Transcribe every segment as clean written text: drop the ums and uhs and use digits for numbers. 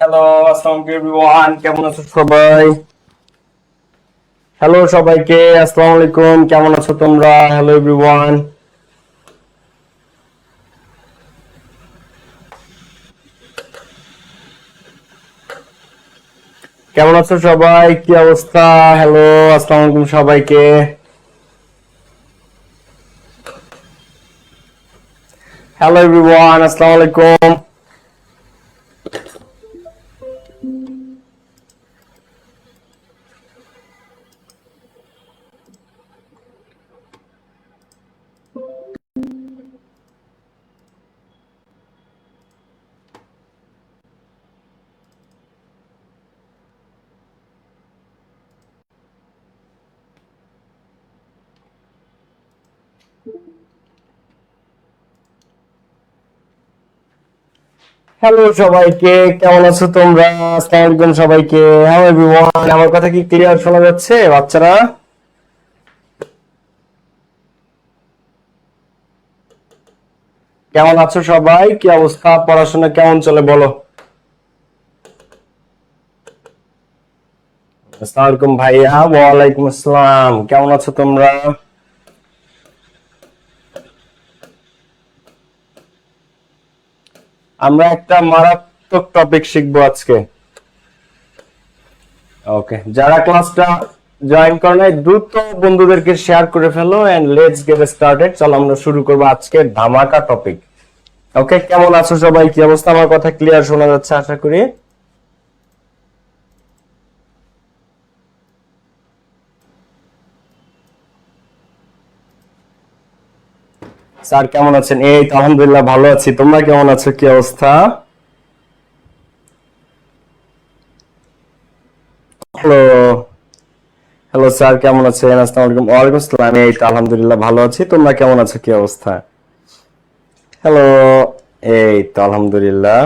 Hello, আসসালামু আলাইকুম everyone, কেমন আছো সবাই? হ্যালো সবাইকে, আসসালামু আলাইকুম, কেমন আছো তোমরা? হ্যালো এভরিওয়ান, কেমন আছো সবাই? কি অবস্থা? হ্যালো, আসসালামু আলাইকুম সবাইকে। হ্যালো এভরিওয়ান, আসসালামু আলাইকুম। হ্যালো সবাইকে, কেমন আছো তোমরা? আসসালামু আলাইকুম সবাইকে। হ্যালো এভরিওয়ান, আমার কথা কি ক্লিয়ার শোনা যাচ্ছে বাচ্চারা? কেমন আছো সবাই? কি অবস্থা? পড়াশোনা কেমন চলে বলো? আসসালামু আলাইকুম ভাইয়া। ওয়ালাইকুম আসসালাম, কেমন আছো তোমরা? আমরা একটা মারাত্মক টপিক শিখবো আজকে। ওকে, যারা ক্লাসটা জয়েন করে নাই দ্রুত বন্ধুদেরকে শেয়ার করে ফেলো এন্ড লেটস গেট স্টার্টেড। চলো আমরা শুরু করবো আজকে ধামাকা টপিক। ওকে, কেমন আছো সবাই? কি অবস্থা? আমার কথা ক্লিয়ার শোনা যাচ্ছে আশা করি। স্যার কেমন আছেন? এই তো আলহামদুলিল্লাহ ভালো আছি। তোমরা কেমন আছো? কি অবস্থা? হ্যালো, হ্যালো স্যার কেমন আছেন? আসসালামু আলাইকুম। ওয়ালাইকুম আসসালাম। এই তো আলহামদুলিল্লাহ ভালো আছি। তোমরা কেমন আছো? কি অবস্থা? হ্যালো, এই তো আলহামদুলিল্লাহ।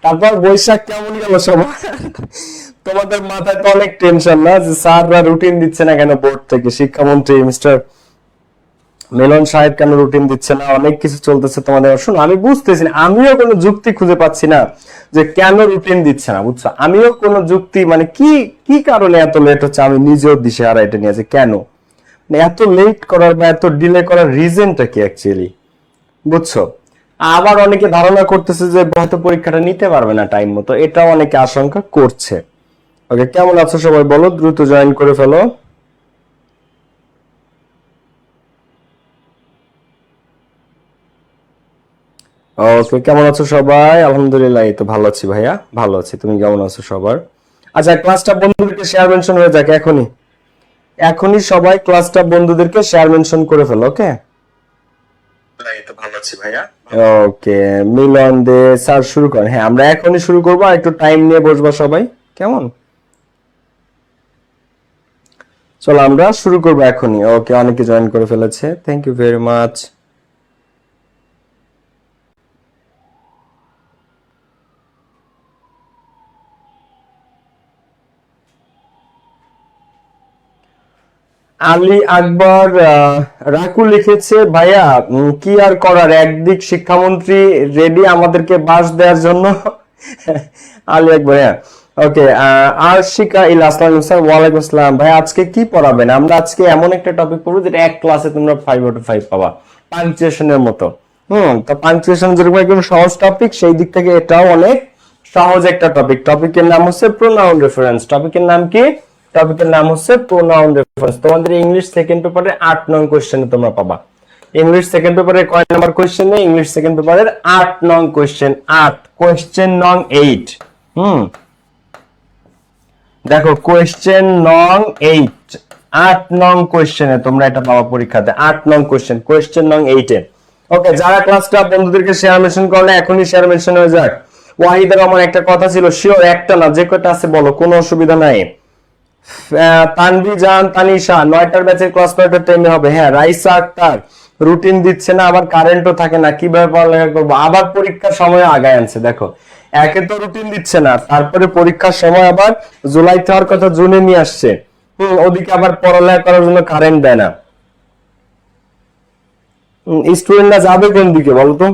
তারপর বৈশাখ কেমন গেল সবার? তোমাদের মাথায় তো অনেক টেনশন না যে স্যাররা রুটিন দিচ্ছে না কেন? বোর্ড থেকে শিক্ষামন্ত্রী মিস্টার মেনন সাহেব কেন রুটিন দিচ্ছে না? অনেক কিছু চলতেছে তোমাদের। শোনো, আমি বুঝতেছি না, আমিও কোনো যুক্তি খুঁজে পাচ্ছি না যে কেন রুটিন দিচ্ছে না, বুঝছো? আমিও কোনো যুক্তি, মানে কি কি কারণে এত লেট হচ্ছে, আমি নিজেও দিশেহারা এটা নিয়ে যে কেন মানে এত লেট করার বা এত ডিলে করার রিজনটা কি অ্যাকচুয়ালি, বুঝছো? আবার অনেকে ধারণা করতেছে যে হয়তো পরীক্ষাটা নিতে পারবে না টাইম মতো, এটাও অনেকে আশঙ্কা করছে। ওকে, কেমন আছো সবাই বলো, দ্রুত জয়েন করে ফেলো। ওকে, কেমন আছো সবাই? আলহামদুলিল্লাহ, এই তো ভালো আছি ভাইয়া, ভালো আছি। তুমি কেমন আছো সবার? আচ্ছা, ক্লাসটা বন্ধুদেরকে শেয়ার মেনশন হয়ে যাক এখনই। এখনই সবাই ক্লাসটা বন্ধুদেরকে শেয়ার মেনশন করে ফেলো। ওকে, এই তো ভালো আছি ভাইয়া। ওকে, মিলন দে স্যার শুরু করেন। হ্যাঁ, আমরা এখনই শুরু করবো, আর একটু টাইম নিয়ে বসবা সবাই, কেমন? চলো আমরা শুরু করবো এখনই। ওকে, অনেকে জয়েন করে ফেলেছে, thank you very much. Ali Akbar Raku লিখেছে, ভাইয়া কি আর করার, একদিক শিক্ষামন্ত্রী রেডি আমাদেরকে বাস দেওয়ার জন্য। আলী আকবর, হ্যাঁ। ওকে, আরশিকা ইল আসসালাম স্যার। ওয়ালাইকুম আসসালাম। ভাই আজকে কি পড়াবেন? আমরা আজকে এমন একটা টপিক পড়বো যেটা এক ক্লাসে তোমরা 5/5 পাবা, পাংচুয়েশনের মতো। তো পাংচুয়েশন যেরকম একদম সহজ টপিক, সেই দিক থেকে এটাও অনেক সহজ একটা টপিক। টপিকের নাম হচ্ছে প্রোনাউন রেফারেন্স। টপিকের নাম কি? টপিকের নাম হচ্ছে প্রোনাউন রেফারেন্স। তোমাদের ইংলিশ সেকেন্ড পেপারে 8 নং কোশ্চেনে তোমরা পাবা। ইংলিশ সেকেন্ড পেপারে কয় নাম্বার কোশ্চেনে? ইংলিশ সেকেন্ড পেপারের 8 নং কোশ্চেন, 8 কোশ্চেন নং 8। হুম দেখো, কোশ্চেন নং 8, 8 নং কোশ্চেনে তোমরা এটা পাবা পরীক্ষাতে। 8 নং কোশ্চেন, কোশ্চেন নং 8 এ। ওকে, যারা ক্লাসটা বন্ধুদেরকে শেয়ার মেনশন করলে এখনই শেয়ার মেনশন হয়ে যাক। ওয়াহিদের আমার একটা কথা ছিল, শিওর একটা না, যে কয়টা আছে বলো, কোনো অসুবিধা নাই। তানভি জান, তানিশা 9টার ব্যাচের ক্লাস 9টার টাইমে হবে। হ্যাঁ, রাইসা আক্তার রুটিন দিচ্ছে না, আবার কারেন্টও থাকে না, কিভাবে পড়ালেখা করবো? আবার পরীক্ষার সময় আগায় আনছে। দেখো, একে তো রুটিন দিচ্ছে না, তারপরে পরীক্ষার সময় আবার জুলাইতে হওয়ার কথা জুনে নিয়ে আসছে। ওদিকে আবার পড়ালেখা করার জন্য কারেন্ট দেয় না। স্টুডেন্টরা যাবে কোন দিকে বলতো?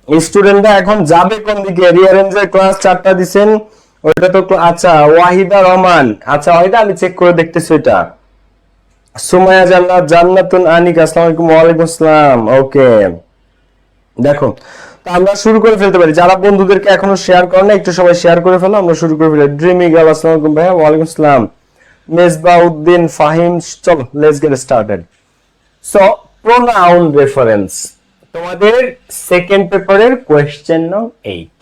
স্টুডেন্টরা এখন যাবে কোন দিকে? রিঅ্যারেঞ্জের ক্লাস 4টা দিবেন, ওইটা তো আচ্ছা ওয়াহিদা রহমান, আচ্ছা ওয়াহিদা আমি চেক করে দেখতেছি এটা। সুমাইয়া জান্নাত, জান্নাতুন আনিক, আসসালামু আলাইকুম। ওয়া আলাইকুম আসসালাম। ওকে দেখো, তো আমরা শুরু করে ফেলতে পারি। যারা বন্ধুদেরকে এখনো শেয়ার করে না একটু সবাই শেয়ার করে ফেলো, আমরা শুরু করে ফেলি। ড্রিমি গার্ল, আসসালামু আলাইকুম ভাইয়া। ওয়া আলাইকুম আসসালাম। মেজবাউদ্দিন ফাহিম, চলো let's get started. So pronoun reference তোমাদের সেকেন্ড পেপারের কোয়েশ্চেন নং 8।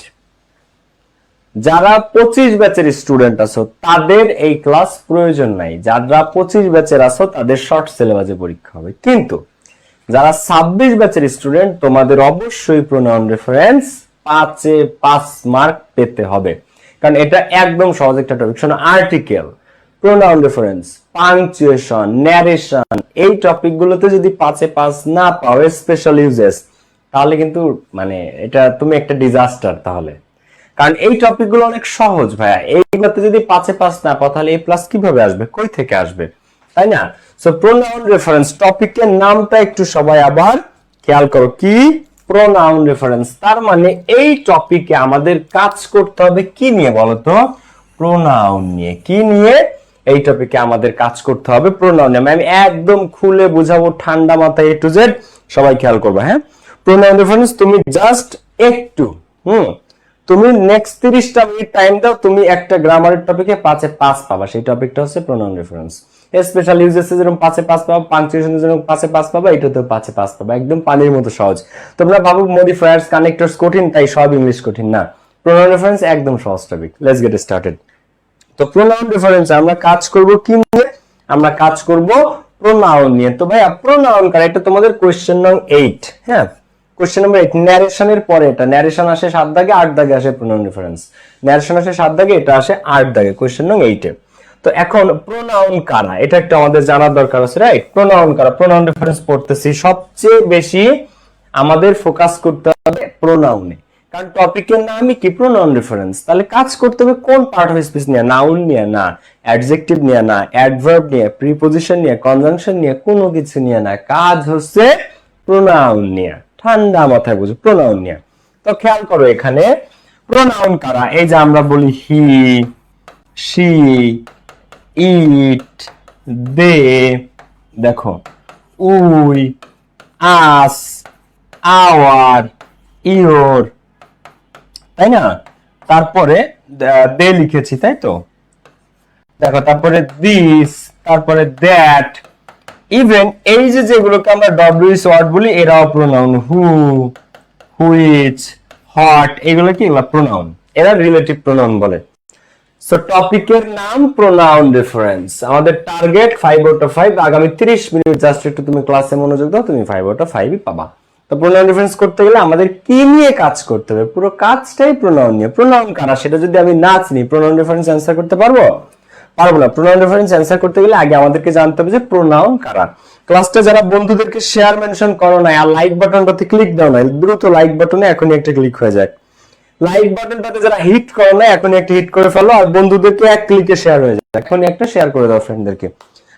যারা 25 ব্যাচের স্টুডেন্ট আছো তাদের এই ক্লাস প্রয়োজন নাই। যারা 25 ব্যাচের আছো তাদের শর্ট সিলেবাসে পরীক্ষা হবে, কিন্তু যারা 26 ব্যাচের স্টুডেন্ট তোমাদের অবশ্যই প্রোনাউন রেফারেন্স 5-এ 5 মার্ক পেতে হবে, কারণ এটা একদম সহজ একটা টপিক। শোনো, article, pronoun reference, punctuation, narration, এই টপিকগুলোতে যদি 5-এ 5 না পাও, স্পেশাল ইউজেস, তাহলে কিন্তু মানে এটা তুমি একটা ডিজাস্টার। তাহলে কারণ এই টপিকগুলো অনেক সহজ ভাইয়া, এইগুলোতে যদি 5-এ 5 না পাও তাহলে এই প্লাস কিভাবে আসবে, কই থেকে আসবে, তাই না? সো প্রোনাউন রেফারেন্স টপিকের নামটা একটু সবাই আবার খেয়াল করো, কি প্রোনাউন রেফারেন্স। তার মানে এই টপিকে আমাদের কাজ করতে হবে কি নিয়ে বলতো? প্রোনাউন নিয়ে। কি নিয়ে? এই টপিকে আমাদের কাজ করতে হবে প্রোনাউন নিয়ে। আমি একদম খুলে বুঝাবো ঠান্ডা মাথায়, এ টু জেড, সবাই খেয়াল করবে। হ্যাঁ, প্রোনাউন রেফারেন্স তুমি জাস্ট একটু তুমি নেক্সট 30টা মিনিট টাইম দাও, তুমি একটা গ্রামারের টপিকে 5-এ 5 পাবা। সেই টপিকটা হচ্ছে প্রোনাউন রেফারেন্স। স্পেশাল ইউজেস যেরকম 5-এ 5 পাবা, পাংচুয়েশন যেরকম 5-এ 5 পাবা, এটাতেও 5-এ 5 পাবা। একদম পানির মতো সহজ। তোমরা ভাবো মডিফায়ার্স, কানেক্টরস কঠিন, তাই সব ইংলিশ কঠিন না। প্রোনাউন রেফারেন্স একদম সহজ টপিক। Let's get started. তো প্রোনাউন রেফারেন্স আমরা কাজ করব কি নিয়ে? আমরা কাজ করব প্রোনাউন নিয়ে। তো ভাইয়া প্রোনাউন কার, এটা তোমাদের কোশ্চেন নং 8। হ্যাঁ, কোশ্চেন নাম্বার 8 ন্যারেশনের পরে। এটা ন্যারেশন আসে 7 দাগে, 8 দাগে আসে প্রোনাউন রেফারেন্স। ন্যারেশন আসে 7 দাগে, এটা আসে 8 দাগে, কোশ্চেন নং 8 এ। তো এখন প্রোনাউন কারা, এটা একটা আমাদের জানার দরকার আছে, রাইট? প্রোনাউন কারা, প্রোনাউন রেফারেন্স পড়তেছি, সবচেয়ে বেশি আমাদের ফোকাস করতে হবে প্রোনাউনে, কারণ টপিকের নামই কি? Pronoun reference. তাহলে কাজ করতে হবে কোন পার্ট অফ স্পিচ নিয়ে? নাউন নিয়ে না, অ্যাডজেক্টিভ নিয়ে না, অ্যাডভার্ব নিয়ে, প্রিপজিশন নিয়ে, কনজাংশন নিয়ে, কোনো কিছু নিয়ে না। কাজ হচ্ছে প্রোনাউন নিয়ে। ঠান্ডা মাথায় বুঝো, প্রোনাউন নিয়ে। তো খেয়াল করো এখানে প্রোনাউন কারা। এই যে আমরা বলি হি, শি, ইট, দে, দেখো উই, আস, আওয়ার, ইওর, তাই না? তারপরে দে লিখেছি, তাই তো? দেখো তারপরে দিস, তারপরে দ্যাট, ইভেন এই যে যেগুলোকে আমরা ডব্লিউএস ওয়ার্ড বলি এরাও প্রোনাউন। হু, হুইচ, হট, এগুলো কি? এগুলো প্রোনাউন, এরা রিলেটিভ প্রোনাউন বলে। সো টপিকের নাম প্রোনাউন রেফারেন্স। আমাদের টার্গেট 5/5। আগামী 30 মিনিট জাস্ট একটু তুমি ক্লাসে মনোযোগ দাও, তুমি 5/5 পাবা। তো প্রোনাউন রেফারেন্স করতে গেলে আমাদের কি নিয়ে কাজ করতে হবে? পুরো কাজটাই প্রোনাউন নিয়ে। প্রোনাউন কারা সেটা যদি আমি না চিনি, প্রোনাউন রেফারেন্স অ্যান্সার করতে পারবো? পারবো না। প্রোনাউন রেফারেন্স অ্যান্সার করতে গেলে আগে আমাদেরকে জানতে হবে যে প্রোনাউন কারা। ক্লাসটা যারা বন্ধুদেরকে শেয়ার মেনশন করো না আর লাইক বাটনটাতে ক্লিক দাও না, দ্রুত লাইক বাটনে এখনই একটা ক্লিক হয়ে যায়। লাইক বাটনটাতে যারা হিট করো না এখনই একটা হিট করে ফেলো, আর বন্ধুদেরকে এক ক্লিকে শেয়ার হয়ে যায়। এখনই একটা শেয়ার করে দাও ফ্রেন্ডদেরকে।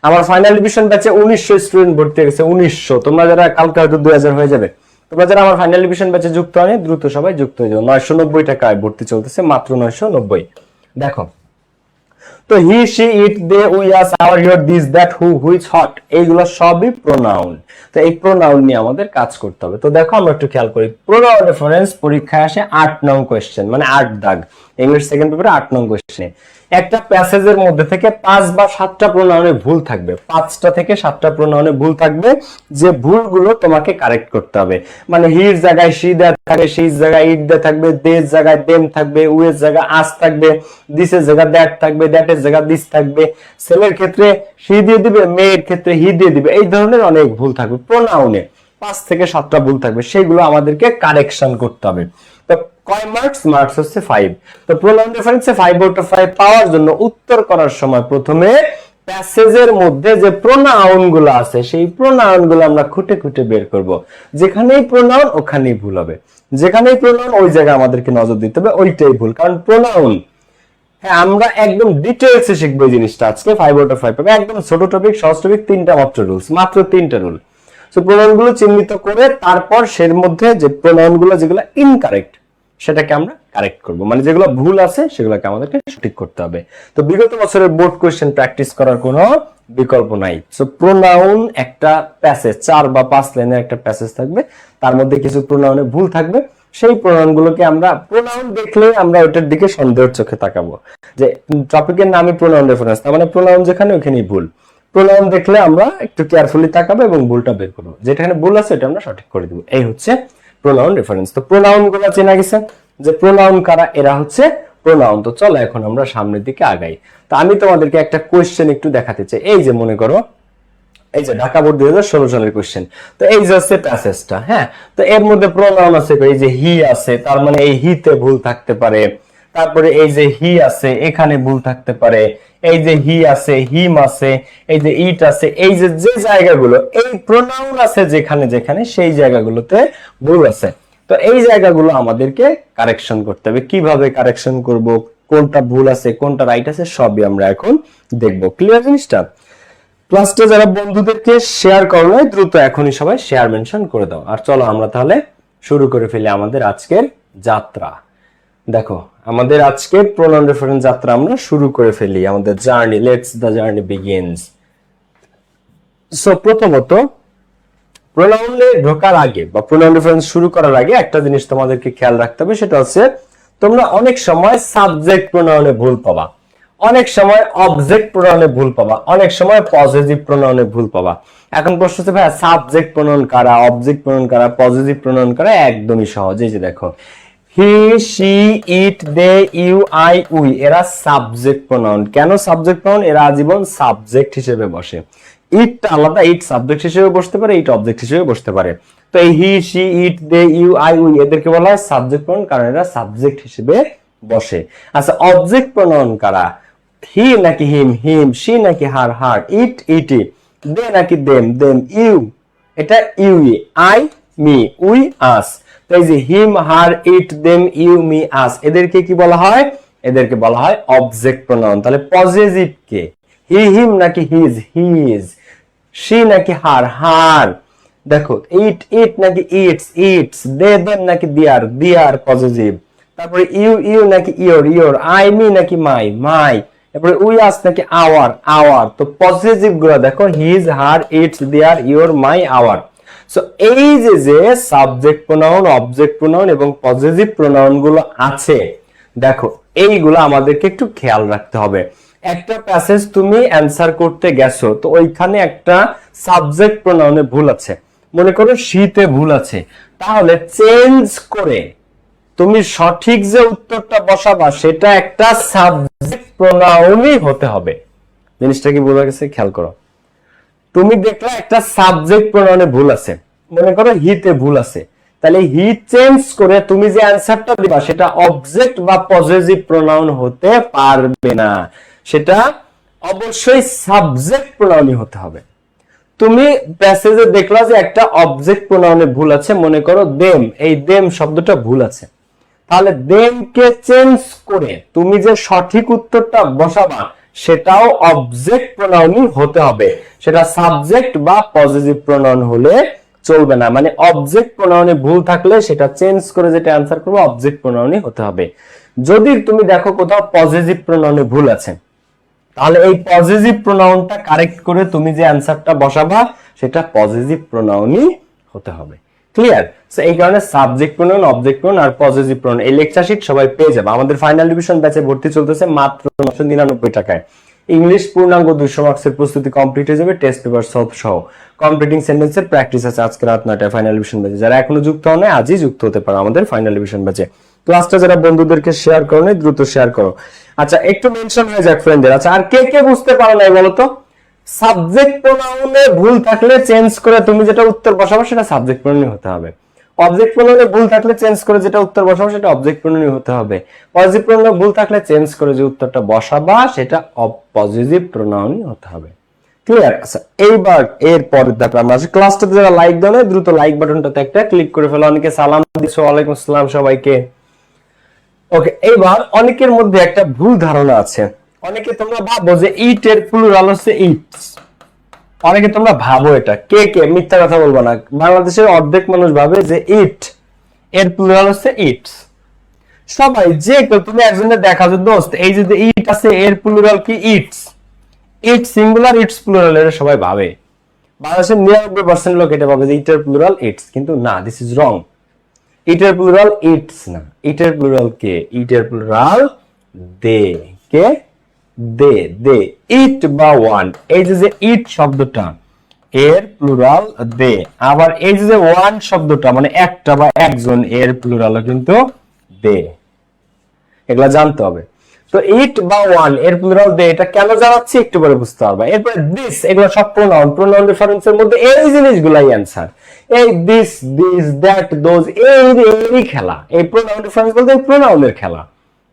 আমার ফাইনাল ডিভিশন ব্যাচে 1900 স্টুডেন্ট ভর্তি হয়ে গেছে। 1900। তোমরা যারা কালকে হয়তো 2000 হয়ে যাবে। তোমরা যারা আমার ফাইনাল ডিভিশন ব্যাচে যুক্ত হয়নি দ্রুত সবাই যুক্ত হয়ে যাও। 990 টাকায় ভর্তি চলতেছে, মাত্র 990। দেখো তো he, she, it, they, we, us, our, your, this, that, who, which, hot, এইগুলো সবই প্রোনাউন। তো এই প্রোনাউন নিয়ে আমাদের কাজ করতে হবে। তো দেখো আমরা একটু খেয়াল করি। প্রোনাউন রেফারেন্স পরীক্ষায় আসে 8 নং কোশ্চেন, মানে 8 দাগ। ইংলিশ সেকেন্ড পেপারে 8 নং কোশ্চেনে একটা প্যাসেজের মধ্যে থেকে 5 বা 7টা প্রোনাউনে ভুল থাকবে। 5টা থেকে 7টা প্রোনাউনে ভুল থাকবে, যে ভুলগুলো তোমাকে কারেক্ট করতে হবে। মানে হির জায়গায় শি দেয়া থাকবে, শির জায়গায় ইট দেয়া থাকবে, দের জায়গায় দেম থাকবে, উয়ের জায়গায় আস থাকবে, দিসের জায়গায় দ্যাট থাকবে, দ্যাটের জায়গায় দিস থাকবে। ছেলের ক্ষেত্রে শি দিয়ে দিবে, মেয়ের ক্ষেত্রে হি দিয়ে দিবে। এই ধরনের অনেক ভুল থাকবে প্রোনাউনে। 5 থেকে 7টা ভুল থাকবে, সেইগুলো আমাদেরকে কারেকশন করতে হবে। তো কয় মার্কস? মার্কস হচ্ছে 5। তো প্রোনাউন রেফারেন্সে 5/5 পাওয়ার জন্য উত্তর করার সময় প্রথমে প্যাসেজের মধ্যে যে প্রোনাউন গুলো আছে সেই প্রোনাউন গুলো আমরা খুঁটে খুঁটে বের করব। যেখানেই প্রোনাউন ওখানেই ভুল হবে, যেখানেই প্রোনাউন ওই জায়গায় আমাদেরকে নজর দিতে হবে, ওইটাই ভুল। কারণ প্রোনাউন, হ্যাঁ, আমরা একদম ডিটেইলসে শিখবো এই জিনিসটা আজকে। 5/5 পাবে। একদম ছোট টপিক, সহজ টপিক, 3টা মাত্র রুলস, মাত্র 3টা রুল। সো প্রোনাউনগুলো চিহ্নিত করে তারপর এর মধ্যে যে প্রোনাউনগুলো যেগুলো ইনকারেক্ট সেটাকে আমরা কারেক্ট করব, মানে যেগুলো ভুল আছে সেগুলোকে আমাদেরকে সঠিক করতে হবে। তো বিগত বছরের বোর্ড কোশ্চেন প্র্যাকটিস করার কোনো বিকল্প নাই। সো প্রোনাউন একটা প্যাসেজ, 4 বা 5 লাইনের একটা প্যাসেজ থাকবে, তার মধ্যে কিছু প্রোনাউনে ভুল থাকবে। সেই প্রোনাউনগুলোকে আমরা প্রোনাউন দেখলে আমরা ওটার দিকে সন্দেহের চোখে তাকাবো, যে টপিকের নামই প্রোনাউন রেফারেন্স, তার মানে প্রোনাউন যেখানে ওখানেই ভুল। প্রোনাউন দেখলে আমরা একটু কেয়ারফুলি তাকাবো এবং ভুলটা বের করবো, যেখানে ভুল আছে এটা আমরা সঠিক করে দিব। এই হচ্ছে প্রোনাউন রেফারেন্স। তো প্রোনাউন গুলো চেনা গেছে যে প্রোনাউন কারা, এরা হচ্ছে প্রোনাউন। তো চলো এখন আমরা সামনের দিকে আগাই। তো আমি তোমাদেরকে একটা কোশ্চেন একটু দেখাতে চাই। এই যে মনে করো, এই যে ঢাকা বোর্ড 2016 সালের কোশ্চেন। তো এই যে হচ্ছে প্যাসেজটা, হ্যাঁ। তো এর মধ্যে প্রোনাউন আছে, এই যে হি আছে, তার মানে এই হিতে ভুল থাকতে পারে। তারপরে এই যে হি আছে, এখানে ভুল থাকতে পারে। এই যে হি আছে, হিম আছে, এই যে ইট আছে, এই যে যে জায়গাগুলো এই প্রোনাউন আছে যেখানে যেখানে সেই জায়গাগুলোতে ভুল আছে। তো এই জায়গাগুলো আমাদেরকে কারেকশন করতে হবে। কিভাবে কারেকশন করব, কোনটা ভুল আছে কোনটা রাইট আছে সবই আমরা এখন দেখব। ক্লিয়ার জিনিসটা? ক্লাসটা যারা বন্ধুদেরকে শেয়ার করো নাই, দ্রুত এখনই সবাই শেয়ার মেনশন করে দাও। আর চলো আমরা তাহলে শুরু করে ফেলি আমাদের আজকের যাত্রা। দেখো আমাদের আজকে প্রোনাউন রেফারেন্স যাত্রা আমরা শুরু করে ফেলি, আমাদের journey. Let's the journey begins. So প্রথমত প্রোনাউনে ঢোকার আগে বা প্রোনাউন রেফারেন্স শুরু করার আগে একটা জিনিস তোমাদেরকে খেয়াল রাখতে হবে, সেটা হচ্ছে তোমরা অনেক সময় সাবজেক্ট প্রোনাউনে ভুল পাবা, অনেক সময় অবজেক্ট প্রোনাউনে ভুল পাবা, অনেক সময় পজিটিভ প্রোনাউনে ভুল পাবা। এখন প্রশ্ন হচ্ছে ভাই সাবজেক্ট প্রোনাউন কারা, অবজেক্ট প্রোনাউন কারা, পজিটিভ প্রোনাউন কারা? একদমই সহজ। এই যে দেখো he, she, it, they, you, I, we, এরা সাবজেক্ট প্রোনাউন। কেন সাবজেক্ট প্রোনাউন? এরা আজীবন সাবজেক্ট হিসেবে বসে। ইটটা আলাদা, ইট সাবজেক্ট হিসেবে বসতে পারে, ইট অবজেক্ট হিসেবে বসতে পারে। তো এই he, she, it, they, you, I, we এদেরকে বলা হয় সাবজেক্ট প্রোনাউন, কারণ এরা সাবজেক্ট হিসেবে বসে। আচ্ছা অবজেক্ট প্রোনাউন কারা? হি নাকি হিম, হিম, শি নাকি হার, হার, ইট, ইটি, দে নাকি দেম, দেম, ইউ, এটা ইউ, আই, মি, উই, আস। তো এই যে হিম, হার, ইট, দেম, ইউ, মি, আস এদেরকে কি বলা হয়? এদেরকে বলা হয় অবজেক্ট প্রোনাউন। তাহলে পজিটিভ কে? হি, হিম নাকি হিজ, হিজ, শি নাকি হার, হার। দেখো ইট, ইট নাকি ইটস, ইটস, দে, দেম নাকি দিয়ার, দিয়ার পজিটিভ। তারপরে ইউ, ইউ নাকি ইয়োর, ইয়োর, আই, মি নাকি মাই, মাই। তারপরে উই, আস নাকি আওয়ার, আওয়ার। তো পজিটিভ গুলো দেখো হিজ, হার, ইটস, দিয়ার, ইয়োর, মাই, আওয়ার। সো এই যে যে সাবজেক্ট প্রোনাউন, অবজেক্ট প্রোনাউন এবং পজিটিভ প্রোনাউন গুলো আছে, দেখো এইগুলো আমাদেরকে একটু খেয়াল রাখতে হবে। একটা প্যাসেজ তুমি অ্যানসার করতে গেছো, তো ওইখানে একটা সাবজেক্ট প্রোনাউনে ভুল আছে, মনে করো শীতে ভুল আছে, তাহলে চেঞ্জ করে তুমি সঠিক যে উত্তরটা বসাবা সেটা একটা সাবজেক্ট প্রোনাউনই হতে হবে। জিনিসটা কি বোঝা গেছে? খেয়াল করো। তুমি দেখলা একটা সাবজেক্ট প্রোনাউনে ভুল আছে, মনে করো হিতে ভুল আছে, তাহলে হি চেঞ্জ করে তুমি যে অ্যানসারটা দিবা সেটা অবজেক্ট বা পজিটিভ প্রোনাউন হতে পারবে না, সেটা অবশ্যই সাবজেক্ট প্রোনাউনই হতে হবে। তুমি প্যাসেজে দেখলা যে একটা অবজেক্ট প্রোনাউনে ভুল আছে, মনে করো দেম, এই দেম শব্দটা ভুল আছে, তাহলে দেম কে চেঞ্জ করে তুমি যে সঠিক উত্তরটা বসাবা সেটাও অবজেক্ট প্রোনাউনই হতে হবে, সেটা সাবজেক্ট বা পজিটিভ প্রোনাউন হলে চলবে না। মানে অবজেক্ট প্রোনাউনে ভুল থাকলে সেটা চেঞ্জ করে যেটা অ্যানসার করবে অবজেক্ট প্রোনাউনই হতে হবে। যদি তুমি দেখো কোথাও পজিটিভ প্রোনাউনে ভুল আছে, তাহলে এই পজিটিভ প্রোনাউনটা কারেক্ট করে তুমি যে অ্যানসারটা বসাবা সেটা পজিটিভ প্রোনাউনই হতে হবে। ক্লিয়ার? সো এই কারণে সাবজেক্ট প্রোনাউন, অবজেক্ট প্রোনাউন আর পজিটিভ প্রোনাউন এই লেকচার শিট সবাই পেয়ে যাবে। আমাদের ফাইনাল ডিভিশন ব্যাচে ভর্তি চলতেছে মাত্র 999 টাকায়। ইংলিশ পূর্ণাঙ্গ 200 মার্কসের প্রস্তুতি কমপ্লিট হয়ে যাবে, টেস্ট পেপার সলভ সহ। কমপ্লিটিং সেন্টেন্সের প্র্যাকটিস আছে আজকে রাত 9টায় ফাইনাল ডিভিশন ব্যাচে। যারা এখনো যুক্ত হন নাই আজই যুক্ত হতে পারো আমাদের ফাইনাল ডিভিশন ব্যাচে। ক্লাসটা যারা বন্ধুদেরকে শেয়ার করো নাই দ্রুত শেয়ার করো। আচ্ছা একটু মেনশন হয়ে যাক ফ্রেন্ডদের। আচ্ছা আর কে কে বুঝতে পারো নাই বলো তো? সাবজেক্ট প্রোনাউনে ভুল থাকলে চেঞ্জ করে তুমি যেটা উত্তর বসাবো সেটা সাবজেক্ট প্রোনাউনই হতে হবে। অবজেক্ট প্রোনাউনে ভুল থাকলে চেঞ্জ করে যেটা উত্তর বসাবো সেটা অবজেক্ট প্রোনাউনই হতে হবে। পজিটিভ প্রোনাউনে ভুল থাকলে চেঞ্জ করে যে উত্তরটা বসাবা সেটা পজিটিভ প্রোনাউনই হতে হবে। ক্লিয়ার? আচ্ছা এইবার এর পরের ধাপে আমরা আসি। ক্লাসটাতে যারা লাইক দাও না দ্রুত লাইক বাটনটাতে একটা ক্লিক করে ফেলো। অনেকে সালাম দিছো, ওয়ালাইকুম আসসালাম সবাইকে। ওকে, এইবার অনেকের মধ্যে একটা ভুল ধারণা আছে। অনেকে তোমরা ভাবো যে ইট এর প্লুরাল হচ্ছে ইটস, অনেকে তোমরা ভাবো এটা, কে কে মিথ্যা কথা বলবো না, বাংলাদেশের অর্ধেক মানুষ ভাবে যে ইট এর প্লুরাল হচ্ছে ইটস। সবাই যে কেউ, তুমি একজনের দেখা যে দোস্ত এই যে ইট আছে এর প্লুরাল কি it's, it singular it's plural, এটা সবাই ভাবে। বাংলাদেশের 99% লোক এটা ভাবে যে ইটের প্লুরাল ইটস, কিন্তু না, দিস ইজ রং। ইটের প্লুরাল ইটস না, ইটের প্লুরাল কে, ইটের প্লুরাল দে। কে? দে। দে। ইট বা ওয়ান, এই যে ইট শব্দটা এর প্লুরাল দে। আবার এই যে ওয়ান শব্দটা মানে একটা বা একজন, এর প্লুরাল কিন্তু দে। এগুলা জানতে হবে। তো ইট বা ওয়ান এর প্লুরাল দে, এটা কেন জানাচ্ছি একটু পরে বুঝতে পারবা। এরপরে দিস, এগুলো সব প্রোনাউন, প্রোনাউন রেফারেন্সের মধ্যে এই জিনিসগুলাই অ্যান্সার। এই দিস, দিস, দ্যাট, দোজ, এই খেলা, এই প্রোনাউন রেফারেন্স বলতে এই প্রোনাউনের খেলা।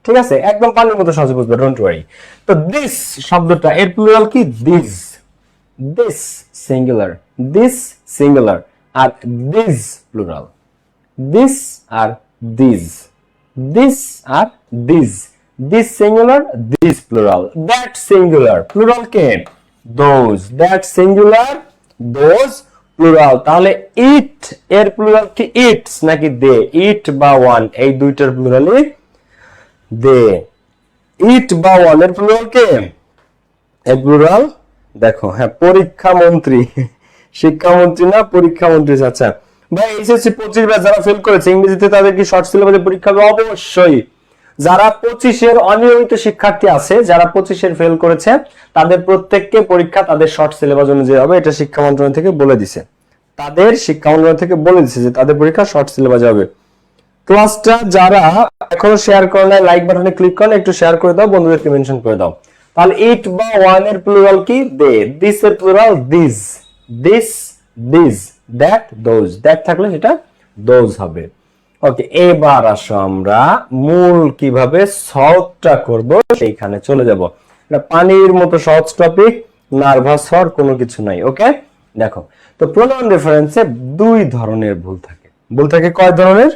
ঠিক আছে, একদম পানির মতো সহজে বুঝবে, ডোন্ট ওয়ারি। তো দিস শব্দটা এর প্লুরাল কি this, this singular, this singular, আর দিস প্লুরাল, দিস আর দিস, দিস আর this, this singular, this plural, that singular, plural কে those, that singular, those plural. তাহলে ইট এর প্লুরাল কি ইটস নাকি দে, ইট বা ওয়ান এই দুইটার প্লুরালই দে। ইট বা ওয়ান এর প্লুরাল কে, এর প্লুরাল দেখো, হ্যাঁ পরীক্ষা মন্ত্রী, শিক্ষামন্ত্রী না পরীক্ষা মন্ত্রী। আচ্ছা ভাই, এইচএসসি 25 ব্যাচ যারা ফেল করেছে ইংরেজিতে, তাদের কি শর্ট সিলেবাসে পরীক্ষা হবে? অবশ্যই। যারা 25-এর অনিয়মিত শিক্ষার্থী আছে, যারা 25-এর ফেল করেছে, তাদের প্রত্যেককে পরীক্ষা তাদের শর্ট সিলেবাস অনুযায়ী হবে, এটা শিক্ষা মন্ত্রণালয় থেকে বলে দিছে। তাদের শিক্ষা মন্ত্রণালয় থেকে বলে দিছে যে তাদের পরীক্ষা শর্ট সিলেবাসে হবে। ক্লাসটা যারা এখনো শেয়ার করে নাই, লাইক বাটনে ক্লিক করে একটু শেয়ার করে দাও, বন্ধুদেরকে মেনশন করে দাও। তাহলে ইট বা ওয়ান এর প্লুরাল কি দে, দিস এর plural this, this, this, that, those, that থাকলে সেটা দোজ হবে। ওকে, এবার আসো আমরা মূল কিভাবে সলভটা করব সেইখানে চলে যাব। এটা পানির মতো সহজ টপিক, নার্ভাস হওয়ার কোনো কিছু নাই। ওকে, দেখো তো প্রোনাউন রেফারেন্সে দুই ধরনের ভুল থাকে। ভুল থাকে কয় ধরনের?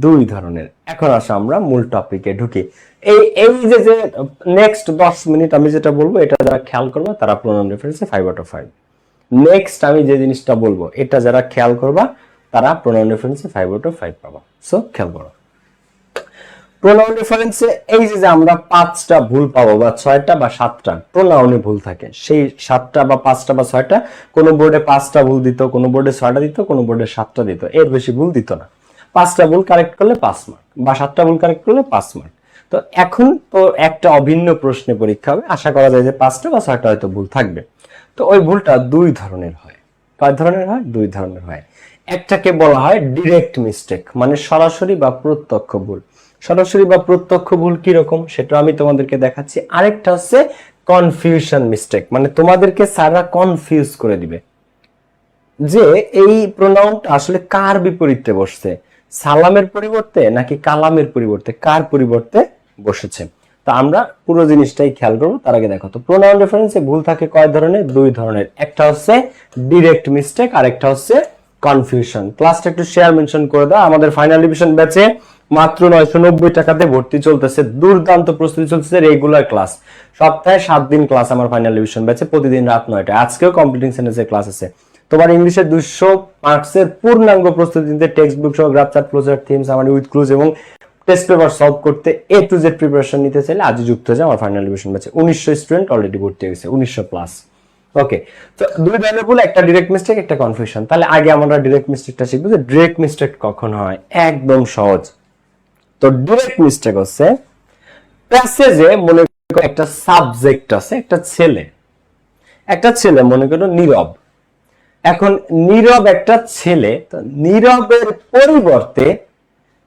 দুই ধরনের। এখন আসো আমরা মূল টপিকে ঢুকি। এই এই যে নেক্সট 10 মিনিট আমি যেটা বলবো, এটা যারা খেয়াল করবে তারা প্রোনাউন রেফারেন্সে 5 আউট অফ 5। নেক্সট আমি যে জিনিসটা বলবো, এটা যারা খেয়াল করবা তারা প্রোনাউন রেফারেন্সে 5 আউট অফ 5 পাবা। সো খেয়াল করো। প্রোনাউন রেফারেন্সে এই যে আমরা 5টা ভুল পাবো বা 6টা বা 7টা প্রোনাউনে ভুল থাকে, সেই 7টা বা 5টা বা 6টা, কোন বোর্ডে 5টা ভুল দিত, কোন বোর্ডে 6টা দিত, কোন বোর্ডে 7টা দিত, এর বেশি ভুল দিত না। 5টা ভুল কারেক্ট করলে 5 মার্ক, বা 7টা ভুল কারেক্ট করলে 5 মার্ক। তো এখন তো একটা অভিন্ন প্রশ্নে পরীক্ষা হবে, আশা করা যায় যে 5টা বা 6টা হয়তো ভুল থাকবে। তো ওই ভুলটা দুই ধরনের হয়। কয় ধরনের হয়? দুই ধরনের হয়। একটাকে বলা হয় ডিরেক্ট মিস্টেক, মানে সরাসরি বা প্রত্যক্ষ ভুল। সরাসরি বা প্রত্যক্ষ ভুল কি রকম সেটা আমি তোমাদেরকে দেখাচ্ছি। আরেকটা হচ্ছে কনফিউশন মিস্টেক, মানে তোমাদেরকে স্যাররা কনফিউজ করে দিবে যে এই প্রোনাউনটা আসলে কার বিপরীতে বসছে, সালামের পরিবর্তে নাকি কালামের পরিবর্তে, কার পরিবর্তে বসেছে। তো আমরা পুরো জিনিসটাই খেয়াল করবো। তার আগে দেখো তো প্রোনাউন রেফারেন্সে ভুল থাকে কয় ধরনের? দুই ধরনের। একটা হচ্ছে ডিরেক্ট মিস্টেক, আর একটা হচ্ছে কনফিউশন। ক্লাসটা একটু শেয়ার মেনশন করে দাও। আমাদের ফাইনাল ডিভিশন ব্যাচে মাত্র 990 টাকাতে ভর্তি চলতেছে, দুর্দান্ত প্রস্তুতি চলতেছে, রেগুলার ক্লাস, সপ্তাহে 7 দিন ক্লাস আমার ফাইনাল ডিভিশন ব্যাচে, প্রতিদিন রাত 9টায়। আজকেও কম্পিউটিং সেন্টেন্সের ক্লাস আছে। তোমার ইংলিশের 200 মার্কসের পূর্ণাঙ্গ প্রস্তুতি নিতে টেক্সট বুক সহ গ্রাফ চার্ট, ফ্লোচার্ট, থিমস, আমার উইথ ক্লুজ এবং টেস্ট পেপার সলভ করতে A to Z প্রিপারেশন নিতে চাইলে আজই যুক্ত হয়ে যাও আমার ফাইনাল ডিভিশন ব্যাচে। 1900 স্টুডেন্ট অলরেডি ভর্তি হয়ে গেছে, 1900 প্লাস। ওকে, তো দুই ধরনের ভুল, একটা ডিরেক্ট মিস্টেক, একটা কনফিউশন। তাহলে আগে আমরা ডিরেক্ট মিস্টেকটা শিখবো যে ডিরেক্ট মিস্টেক কখন হয়। একদম সহজ। তো ডিরেক্ট মিস্টেক হচ্ছে প্যাসেজে মনে করো একটা সাবজেক্ট আছে, একটা ছেলে মনে করো নীরব। এখন নীরব একটা ছেলে, তো নীরবের পরিবর্তে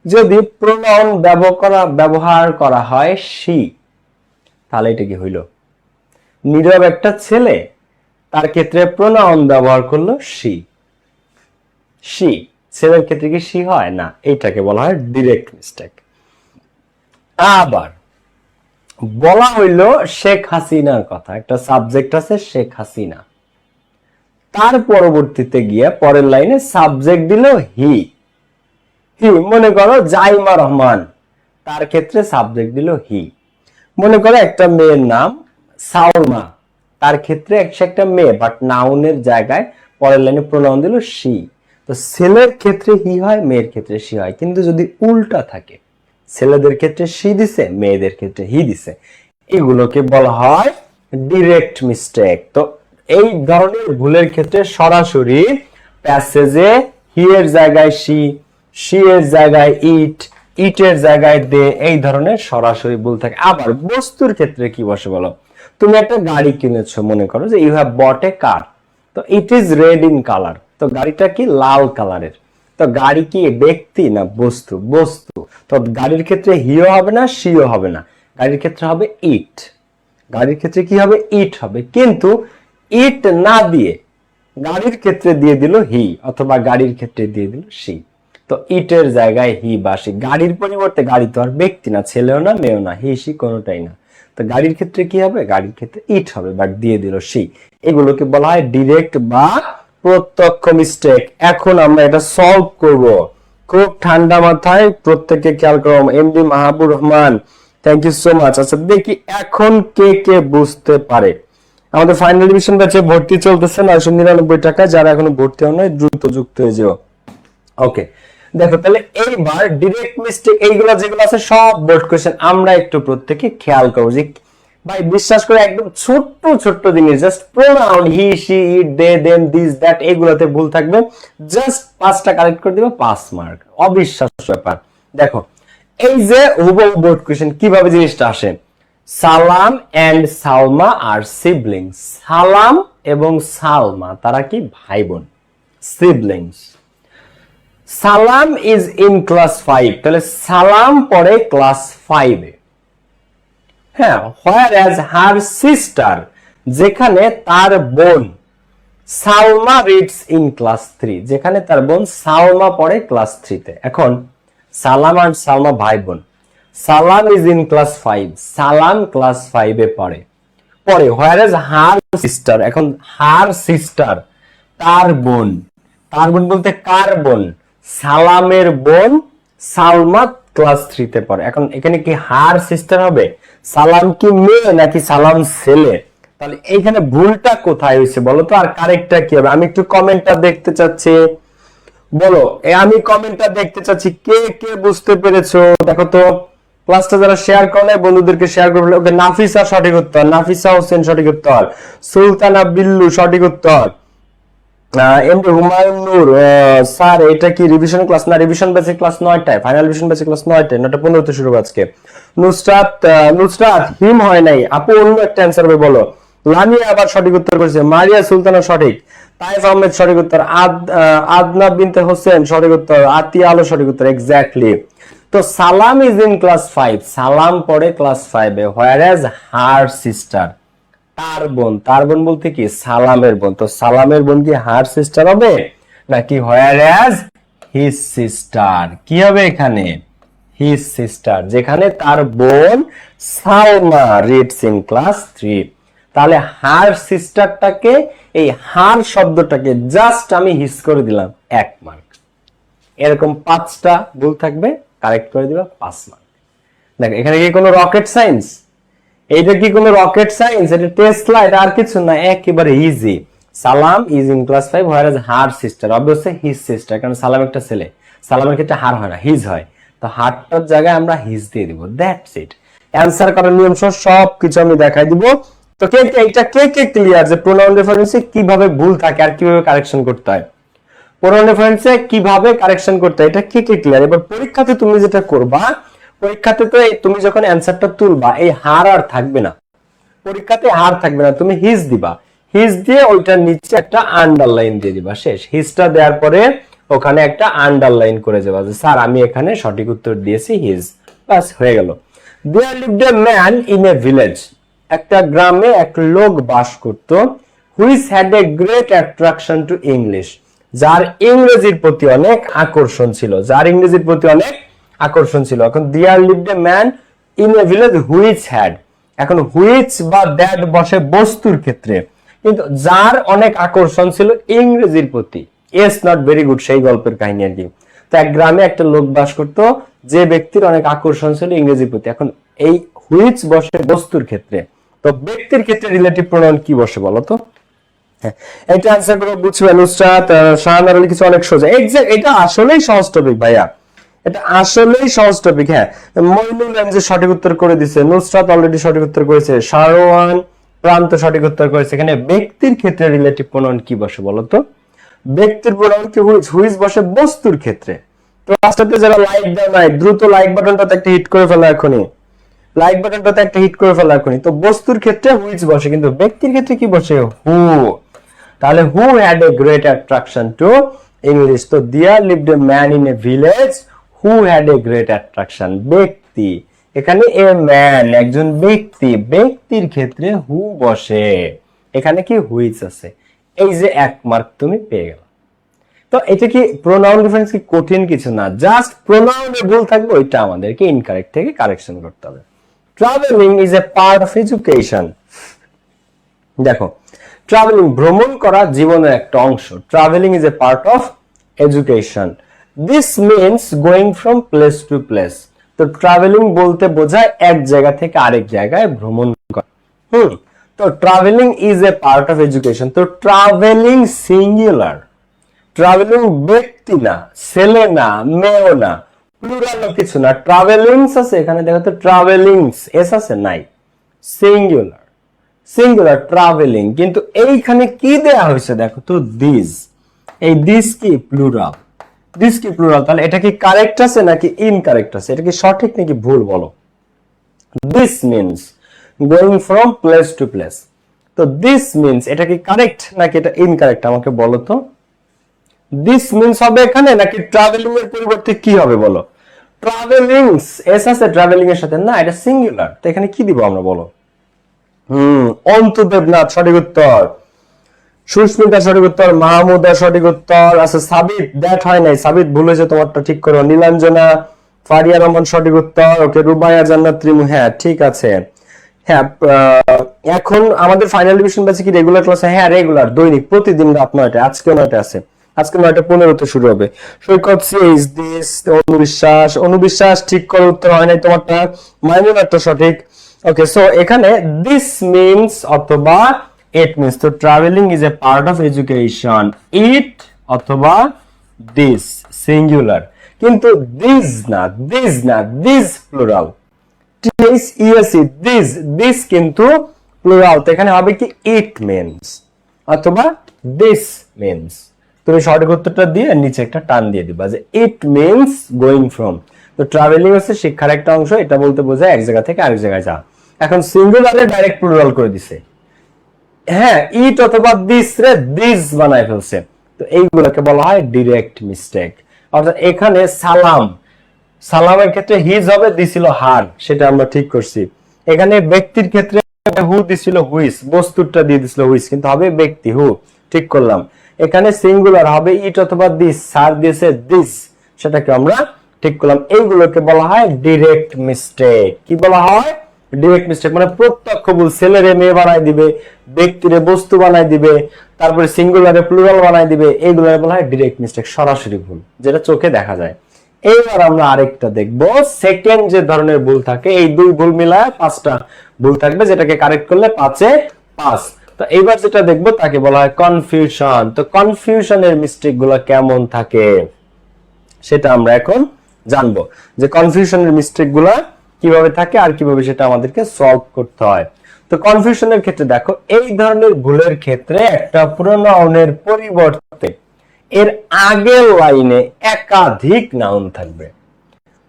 যদি প্রোনাউন ব্যবহার করা হয় সি, তাহলে এটা কি হইল? নীরব একটা ছেলে, তার ক্ষেত্রে প্রোনাউন ব্যবহার করলো সি। সি ছেলের ক্ষেত্রে কি সি হয় না? এইটাকে বলা হয় ডিরেক্ট মিস্টেক। আবার বলা হইল শেখ হাসিনার কথা, একটা সাবজেক্ট আছে শেখ হাসিনা, তার পরবর্তীতে গিয়ে পরের লাইনে সাবজেক্ট দিল হি। মনে করো জাইমা রহমান, তার ক্ষেত্রে সাবজেক্ট দিল হি। মনে করো একটা মেয়ের নাম সালমা, তার ক্ষেত্রে সে একটা মেয়ে, বাট নাউনের জায়গায় পরের লাইনে প্রোনাউন দিল শি। তো ছেলের ক্ষেত্রে হি হয়, মেয়ের ক্ষেত্রে শি হয়। কিন্তু যদি উল্টা থাকে, ছেলেদের ক্ষেত্রে শি দিছে, মেয়েদের ক্ষেত্রে হি দিছে, এগুলোকে বলা হয় ডিরেক্ট মিস্টেক। তো এই ধরনের ভুলের ক্ষেত্রে সরাসরি প্যাসেজে হি এর জায়গায় শি, শি এর জায়গায় ইট, ইটের জায়গায় দে, এই ধরনের সরাসরি ভুল থাকে। আবার বস্তুর ক্ষেত্রে কি বসে বলো? তুমি একটা গাড়ি কিনেছো, মনে করো যে ইউ হ্যাভ বট এ কার, তো it is red in colour, তো গাড়িটা কি লাল কালারের। তো গাড়ি কি ব্যক্তি না বস্তু? বস্তু। তো গাড়ির ক্ষেত্রে হিও হবে না, শিও হবে না, গাড়ির ক্ষেত্রে হবে ইট। গাড়ির ক্ষেত্রে কি হবে? ইট হবে। কিন্তু ইট না দিয়ে গাড়ির ক্ষেত্রে দিয়ে দিল হি, অথবা গাড়ির ক্ষেত্রে দিয়ে দিল সি। তো ইটের জায়গায় হি বা সি। গাড়ির পরিবর্তে, গাড়ি তো আর ব্যক্তি না, ছেলেও না মেয়েও না, হি সি কোনোটাই না। তো গাড়ির ক্ষেত্রে কি হবে? গাড়ির ক্ষেত্রে ইট হবে, বাট দিয়ে দিল সি। এগুলোকে বলা হয় ডিরেক্ট বা প্রত্যক্ষ মিস্টেক। এখন আমরা এটা সলভ করব খুব ঠান্ডা মাথায়, প্রত্যেককে খেয়াল করো। MD Mahbub Rahman, thank you so much. আচ্ছা দেখি এখন কে কে বুঝতে পারে। আমাদের ফাইনাল ডিভিশন ব্যাচে ভর্তি চলতেছে 999 টাকা, যারা এখনো ভর্তি হন নাই দ্রুত যুক্ত হয়ে যাও। ওকে, দেখো তাহলে এইবার ডিরেক্ট মিস্টেক এইগুলো যেগুলো আছে সব বোর্ড কোশ্চেন আমরা একটু প্রত্যেকে খেয়াল করব। যে ভাই বিশ্বাস করে একদম ছোট্ট ছোট্ট জিনিস, just pronoun he she it they them this that, এগুলোতে ভুল থাকবে, জাস্ট 5টা কারেক্ট করে দিবা 5 মার্ক। অবিশ্বাস্য ব্যাপার। দেখো এই যে হুবহু বোর্ড কোশ্চেন কিভাবে জিনিসটা আসে। সালাম এন্ড সালমা আর সিবলিংস। সালাম এবং সালমা তারা কি ভাই বোন, সিবলিংস। সালাম ইজ ইন ক্লাস 5, তাহলে সালাম পড়ে ক্লাস 5 এ। হ্যাঁ, হোয়ার এজ হার সিস্টার, যেখানে তার বোন সালমা রিডস ইন ক্লাস 3, যেখানে তার বোন সালমা পড়ে ক্লাস 3 তে। এখন সালাম আর সালমা ভাই বোন। সালাম ইজ ইন ক্লাস 5, সালাম ক্লাস 5 এ পড়ে। পরে হোয়ার এজ হার সিস্টার, এখন হার সিস্টার তার বোন, তার বোন বলতে কার বোন? সালামের বোন সালমা ক্লাস 3 তে পড়ে। এখন এখানে কি হার সিস্টার হবে? সালাম কি মেয়ে নাকি সালাম ছেলে? তাহলে এইখানে ভুলটা কোথায় হয়েছে বলো তো, আর কারেক্টটা কি হবে? আমি একটু কমেন্টটা দেখতে চাচ্ছি, বলো আমি কমেন্টটা দেখতে চাচ্ছি, কে কে বুঝতে পেরেছো দেখো তো। ক্লাসটা যারা শেয়ার করলে বন্ধুদেরকে শেয়ার করবে। ওকে, নাফিসা সঠিক উত্তর, নাফিসা হোসেন সঠিক উত্তর, সুলতানা বিল্লু সঠিক উত্তর, এমডি হুমায়ুন নূর। স্যার এটা কি রিভিশন ক্লাস? না, রিভিশন ব্যাচে ক্লাস 9টায়, ফাইনাল রিভিশন ব্যাচে ক্লাস 9টায়, 9:15 তে শুরু হবে আজকে। নুসরাত, নুসরাত হিম হয় নাই আপু, অন্য একটা অ্যানসার হবে বলো। লামিয়া আবার সঠিক উত্তর করেছে, মারিয়া সুলতানা সঠিক, তাইফ আহমেদ সঠিক উত্তর, আদনা বিনতে হোসেন সঠিক উত্তর, আতিয়া আলো সঠিক উত্তর। এক্স্যাক্টলি। তো সালাম ইজ ইন ক্লাস 5, সালাম পড়ে ক্লাস 5 এ, হোয়ার এজ হার সিস্টার তার বোন, তার বোন বলতে কি সালামের বোন, তো সালামের বোন কি হার সিস্টার হবে নাকি হোয়ার এজ হিজ সিস্টার? কি হবে এখানে? হিজ সিস্টার, যেখানে তার বোন সালমা রিডস ইন ক্লাস 3। তাহলে হার সিস্টারটাকে, এই হার শব্দটাকে জাস্ট আমি হিস করে দিলাম 1 মার্ক। এরকম 5টা ভুল থাকবে, কারেক্ট করে দিবা 5 মার্ক। দেখো এখানে কি কোনো রকেট সায়েন্স? এইটা কি কোনো রকেট সায়েন্স? এটা টেসলা, এটা আর কিছু না, একেবারে easy. Salam is in class 5, whereas her sister, obviously his sister, কারণ সালাম একটা ছেলে, সালামের ক্ষেত্রে হার হয় না, হিজ হয়। তো হারটার জায়গায় আমরা হিজ দিয়ে দিব, দ্যাটস ইট। অ্যানসার করার নিয়ম সহ সবকিছু আমি দেখাই দিব। তো কে কে এইটা কে কে ক্লিয়ার যে প্রোনাউন রেফারেন্সে কিভাবে ভুল থাকে আর কিভাবে কারেকশন করতে হয়? প্রোনাউন রেফারেন্সে কিভাবে কারেকশন করতে হয় এটা কে কে ক্লিয়ার? এবার পরীক্ষাতে তুমি যেটা করবা, পরীক্ষাতে তো তুমি যখন অ্যানসারটা তুলবা এই হার আর থাকবে না, পরীক্ষাতে হার থাকবে না, তুমি হিজ দিবা, হিজ দিয়ে ওইটার নিচে একটা আন্ডারলাইন দিয়ে দিবা, শেষ। হিজটা দেওয়ার পরে ওখানে একটা আন্ডারলাইন করে যাবা যে স্যার আমি এখানে সঠিক উত্তর দিয়েছি, হিজ, বাস হয়ে গেল। There lived a man in a village, একটা গ্রামে এক লোক বাস করত, which had a great attraction to English, যার ইংরেজির প্রতি অনেক আকর্ষণ ছিল, যার ইংরেজির প্রতি অনেক আকর্ষণ ছিল। এখন there lived a man in a village which had, এখন হুইচ বা দ্যাট বসে বস্তুর ক্ষেত্রে, কিন্তু যার অনেক আকর্ষণ ছিল ইংরেজির প্রতি, এস নট ভেরি গুড, সেই গল্পের কাহিনী আর কি। তো এক গ্রামে একটা লোক বাস করতো যে ব্যক্তির অনেক আকর্ষণ ছিল ইংরেজির প্রতি। এখন এই হুইচ বসে বস্তুর ক্ষেত্রে, তো ব্যক্তির ক্ষেত্রে রিলেটিভ প্রোনাউন কি বসে বলো তো? হ্যাঁ, এটা আনসার করে বুঝবে নুসরাত শাহানার লিখেছে অনেক সোজা। এক্সাক্ট, এটা আসলেই সহজ টপিক ভাইয়া, এটা আসলেই সহজ টপিক। হ্যাঁ, মইনুল যে সঠিক উত্তর করে দিছে, নুসরাত অলরেডি সঠিক উত্তর করেছে, শারওয়ান প্রান্ত সঠিক উত্তর করেছে। এখানে ব্যক্তির ক্ষেত্রে রিলেটিভ প্রোনাউন কি বসে বলো তো? ব্যক্তির প্রোনাউন কি হুইজ বসে বস্তুর ক্ষেত্রে। তো লাস্টে যারা লাইক দাও নাই, দ্রুত লাইক বাটনটাতে একটা হিট করে ফেলো এখনই, লাইক বাটনটাতে একটা হিট করে ফেলো এখনই। তো বস্তুর ক্ষেত্রে হুইজ বসে, কিন্তু ব্যক্তির ক্ষেত্রে কি বসে? হু। তাহলে who had a great attraction to English. তো there lived a man in a village who had a great attraction. ব্যক্তি, এখানে এ ম্যান একজন ব্যক্তি, ব্যক্তির ক্ষেত্রে হু বসে, এখানে কি হুইচ আছে। এই যে 1 মার্ক তুমি পেয়ে গেল। তো এটা কি প্রোনাউন ডিফারেন্স কি কঠিন কিছু না, জাস্ট প্রোনাউনে ভুল থাকবে ওইটা আমাদেরকে ইনকারেক্ট থেকে কারেকশন করতে হবে। Travelling is a part of education. দেখো, ট্রাভেলিং ভ্রমণ করা জীবনের একটা অংশ। Travelling is a part of education. This means going from place to place. তো ট্রাভেলিং বলতে বোঝায় এক জায়গা থেকে আরেক জায়গায় ভ্রমণ করা। তো travelling is a part of education. তো ট্রাভেলিং সিঙ্গুলার, ট্রাভেলিং ব্যক্তি না, ছেলে না, মেয়েও না, প্লুরাল কিছু না, ট্রাভেলিংস আছে এখানে। দেখো তো ট্রাভেলিংস এস আছে নাই, সিঙ্গুলার, সিঙ্গুলার ট্রাভেলিং। কিন্তু এইখানে কি দেয়া হয়েছে দেখো তো, দিস। এই দিস কি প্লুরাল, দিস কি প্লুরাল। তাহলে এটা কি কারেক্ট আছে নাকি ইনকারেক্ট আছে? এটা কি সঠিক নাকি ভুল বলো? This means going from place to place. তো দিস মিন্স এটা কি কারেক্ট নাকি এটা ইনকারেক্ট আমাকে বলো তো? দিস মিন্স হবে এখানে নাকি ট্রাভেলিং এর পরিবর্তে কি হবে বলো? ট্রাভেলিংস এস আছে ট্রাভেলিং এর সাথে না, এটা সিঙ্গুলার। তো এখানে কি দিব আমরা বলো? অন্তু দেবনাথ সঠিক উত্তর, সুস্মিতা সঠিক উত্তর, মাহমুদা সঠিক উত্তর। আচ্ছা সাবিত, দ্যাট হয় নাই, সাবিত ভুল হয়েছে, তোমারটা ঠিক করো। নীলাঞ্জনা, ফারিয়া রহমান সঠিক উত্তর। ওকে, রুবাইয়া জান্নাত ত্রিমু, হ্যাঁ ঠিক আছে। হ্যাঁ, এখন আমাদের ফাইনাল ডিভিশন ব্যাচে কি রেগুলার ক্লাস? হ্যাঁ রেগুলার, দৈনিক প্রতিদিন রাত 9টা। আজকে 9টা আছে, আজকে 9:15 শুরু হবে। সৈকত সিজ দিস, অনুবিশ্বাস, অনুবিশ্বাস ঠিক করে উত্তর হয় নাই তোমারটা। মাইমুনারটা সঠিক। ওকে, সো এখানে দিস মিন্স অথবা ইট মিন্স। তো travelling is a part of education, it অথবা দিস সিঙ্গুলার। কিন্তু দিস না, দিস না, দিস প্লুরাল। দিস কিন্তু প্লুরাল। তো এখানে হবে কি ইট মিন্স অথবা দিস মিন্স। তুমি সঠিক উত্তরটা দিয়ে নিচে একটা টান দিয়ে দিবা যে ইট মিন্স গোয়িং ফ্রম। তো ট্রাভেলিং হচ্ছে শিক্ষার একটা অংশ, এটা বলতে বোঝায় এক জায়গা থেকে আরেক জায়গায় যাওয়া। এখন সিঙ্গুলারে ডাইরেক্ট প্লুরাল করে দিছে। হ্যাঁ, ইট অথবা দিস রে দিস বানায় ফেলছে। তো এইগুলোকে বলা হয় ডিরেক্ট মিস্টেক। অর্থাৎ এখানে সালাম, সালামের ক্ষেত্রে হিজ হবে, দিছিল হার, সেটা আমরা ঠিক করছি। এখানে ব্যক্তির ক্ষেত্রে হু দিছিল হুইস, বস্তুরটা দিয়ে দিছিল হুইস, কিন্তু হবে ব্যক্তি হু, ঠিক করলাম। এখানে সিঙ্গুলার হবে ইট অথবা দিস, সার দিয়েছে দিস, সেটাকে আমরা ঠিক করলাম। এইগুলোকে বলা হয় ডিরেক্ট মিস্টেক। কি বলা হয়? Direct mistake. মানে প্রত্যক্ষ ভুল। ছেলেরে মেয়ে বানাই দিবে, ব্যক্তিরে বস্তু বানাই দিবে, তারপরে সিঙ্গুলারে প্লুরাল বানাই দিবে, এইগুলোকে বলা হয় ডিরেক্ট মিস্টেক, সরাসরি ভুল, যেটা চোখে দেখা যায়। এইবার আমরা আরেকটা দেখবো, সেকেন্ড যে ধরনের ভুল থাকে, এই দুই ভুল মিলায় 5টা ভুল থাকবে, যেটাকে কারেক্ট করলে 5-এ 5। তো এইবার যেটা দেখবো তাকে বলা হয় কনফিউশন। তো কনফিউশনের মিস্টেক গুলো কেমন থাকে সেটা আমরা এখন জানবো, যে কনফিউশনের মিস্টেক গুলা কিভাবে থাকে আর কিভাবে সেটা আমাদেরকে সলভ করতে হয়। তো কনফিউশনের ক্ষেত্রে দেখো, এই ধরনের ভুলের ক্ষেত্রে একটা প্রোনাউনের পরিবর্তে এর আগের লাইনে একাধিক নাউন থাকবে।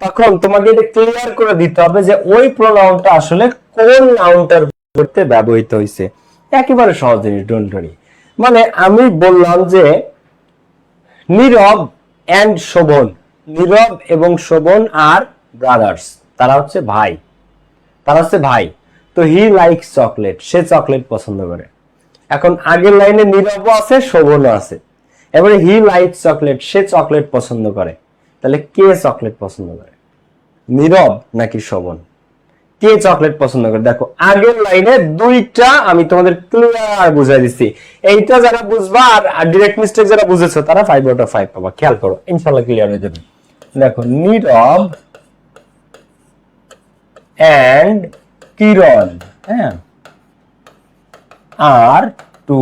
তখন তোমাকে এটা ক্লিয়ার করে দিতে হবে যে ওই প্রোনাউনটা আসলে কোন নাউনটার করতে ব্যবহৃত হয়েছে। একেবারে সহজ জিনিস, ডোন্ট ওয়ারি। মানে আমি বললাম যে নীরব এন্ড শোভন, নীরব এবং শোভন আর ব্রাদার্স, তারা হচ্ছে ভাই, তারা হচ্ছে ভাই। তো হি লাইকস চকলেট, সে চকলেট পছন্দ করে। এখন আগের লাইনে নীরব আছে, শোভনও আছে। এবারে হি লাইকস চকলেট, সে চকলেট পছন্দ করে। তাহলে কে চকলেট পছন্দ করে, নীরব নাকি শোভন? কে চকলেট পছন্দ করে? দেখো আগের লাইনে দুইটা আমি তোমাদের ক্লিয়ার বুঝাই দিচ্ছি। এইটা যারা বুঝবা আর ডিরেক্ট মিস্টেক যারা বুঝেছো তারা 5/5 পাবা। খেয়াল করো, ইনশাআল্লাহ ক্লিয়ার হয়ে যাবে। দেখো নীরব এন্ড কিরণ, হ্যাঁ আর টু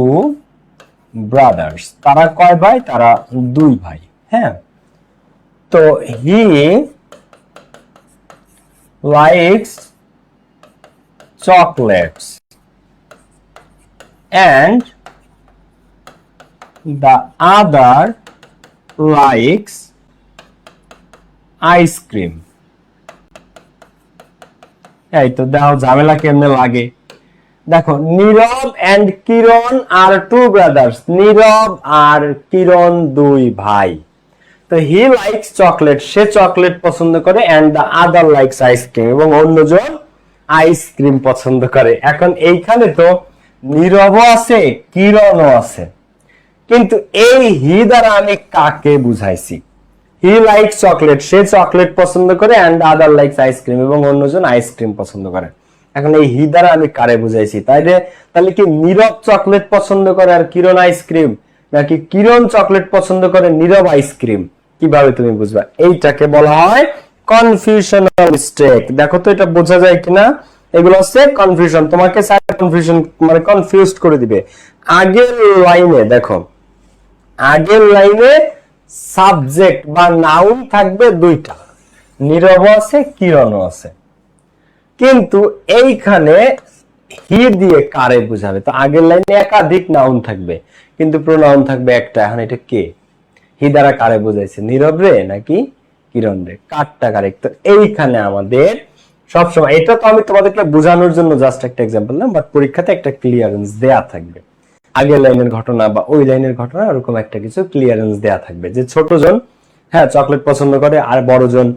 ব্রাদার্স, তারা কয় ভাই? তারা দুই ভাই। হ্যাঁ, তো he likes chocolates and the other likes ice cream. এই তো দেখো ঝামেলা কেমনে লাগে। দেখো, Neerav and Kiran are two brothers, Neerav আর কিরণ দুই ভাই। তো হি লাইকস চকলেট, সে চকলেট পছন্দ করে, and the other likes ice cream, এবং অন্যজন আইসক্রিম পছন্দ করে। এখন এইখানে তো নীরবও আছে, কিরণও আছে, কিন্তু এই হি দ্বারা আমি কাকে বুঝাইছি? হি লাইকস চকলেট, সে চকলেট পছন্দ করে, এন্ড আদার লাইকস আইসক্রিম, এবং অন্যজন আইসক্রিম পছন্দ করে। এখন এই হি দ্বারা আমি কারে বুঝাইছি? তাহলে কি নীরব চকলেট পছন্দ করে আর কিরণ আইসক্রিম, নাকি কিরণ চকলেট পছন্দ করে নীরব আইসক্রিম? কিভাবে তুমি বুঝবা? এইটাকে বলা হয় কনফিউশনাল মিস্টেক। দেখো তো এটা বোঝা যায় কিনা? এগুলো হচ্ছে কনফিউশন, তোমাকে কনফিউশন মানে কনফিউজড করে দিবে। আগের লাইনে দেখো, আগের লাইনে সাবজেক্ট বা নাউন থাকবে দুইটা, নীরব আছে, কিরণও আছে, কিন্তু এইখানে হি দিয়ে কারে বুঝাবে? তো আগের লাইনে একাধিক নাউন থাকবে, কিন্তু প্রোনাউন থাকবে একটা। এখন এটা কে? হি দ্বারা কারে বুঝাইছে? নীরব রে নাকি কিরণ রে? কারটা কারেক্ট? তো এইখানে আমাদের সবসময়, এটা তো আমি তোমাদেরকে বোঝানোর জন্য জাস্ট একটা এক্সাম্পল না, বাট পরীক্ষাতে একটা ক্লিয়ারেন্স দেয়া থাকবে। আগের লাইনের ঘটনা বা ওই লাইনের ঘটনা এরকম একটা কিছু ক্লিয়ারেন্স দেয়া থাকবে, যে ছোটজন হ্যাঁ চকলেট পছন্দ করে আর বড়জন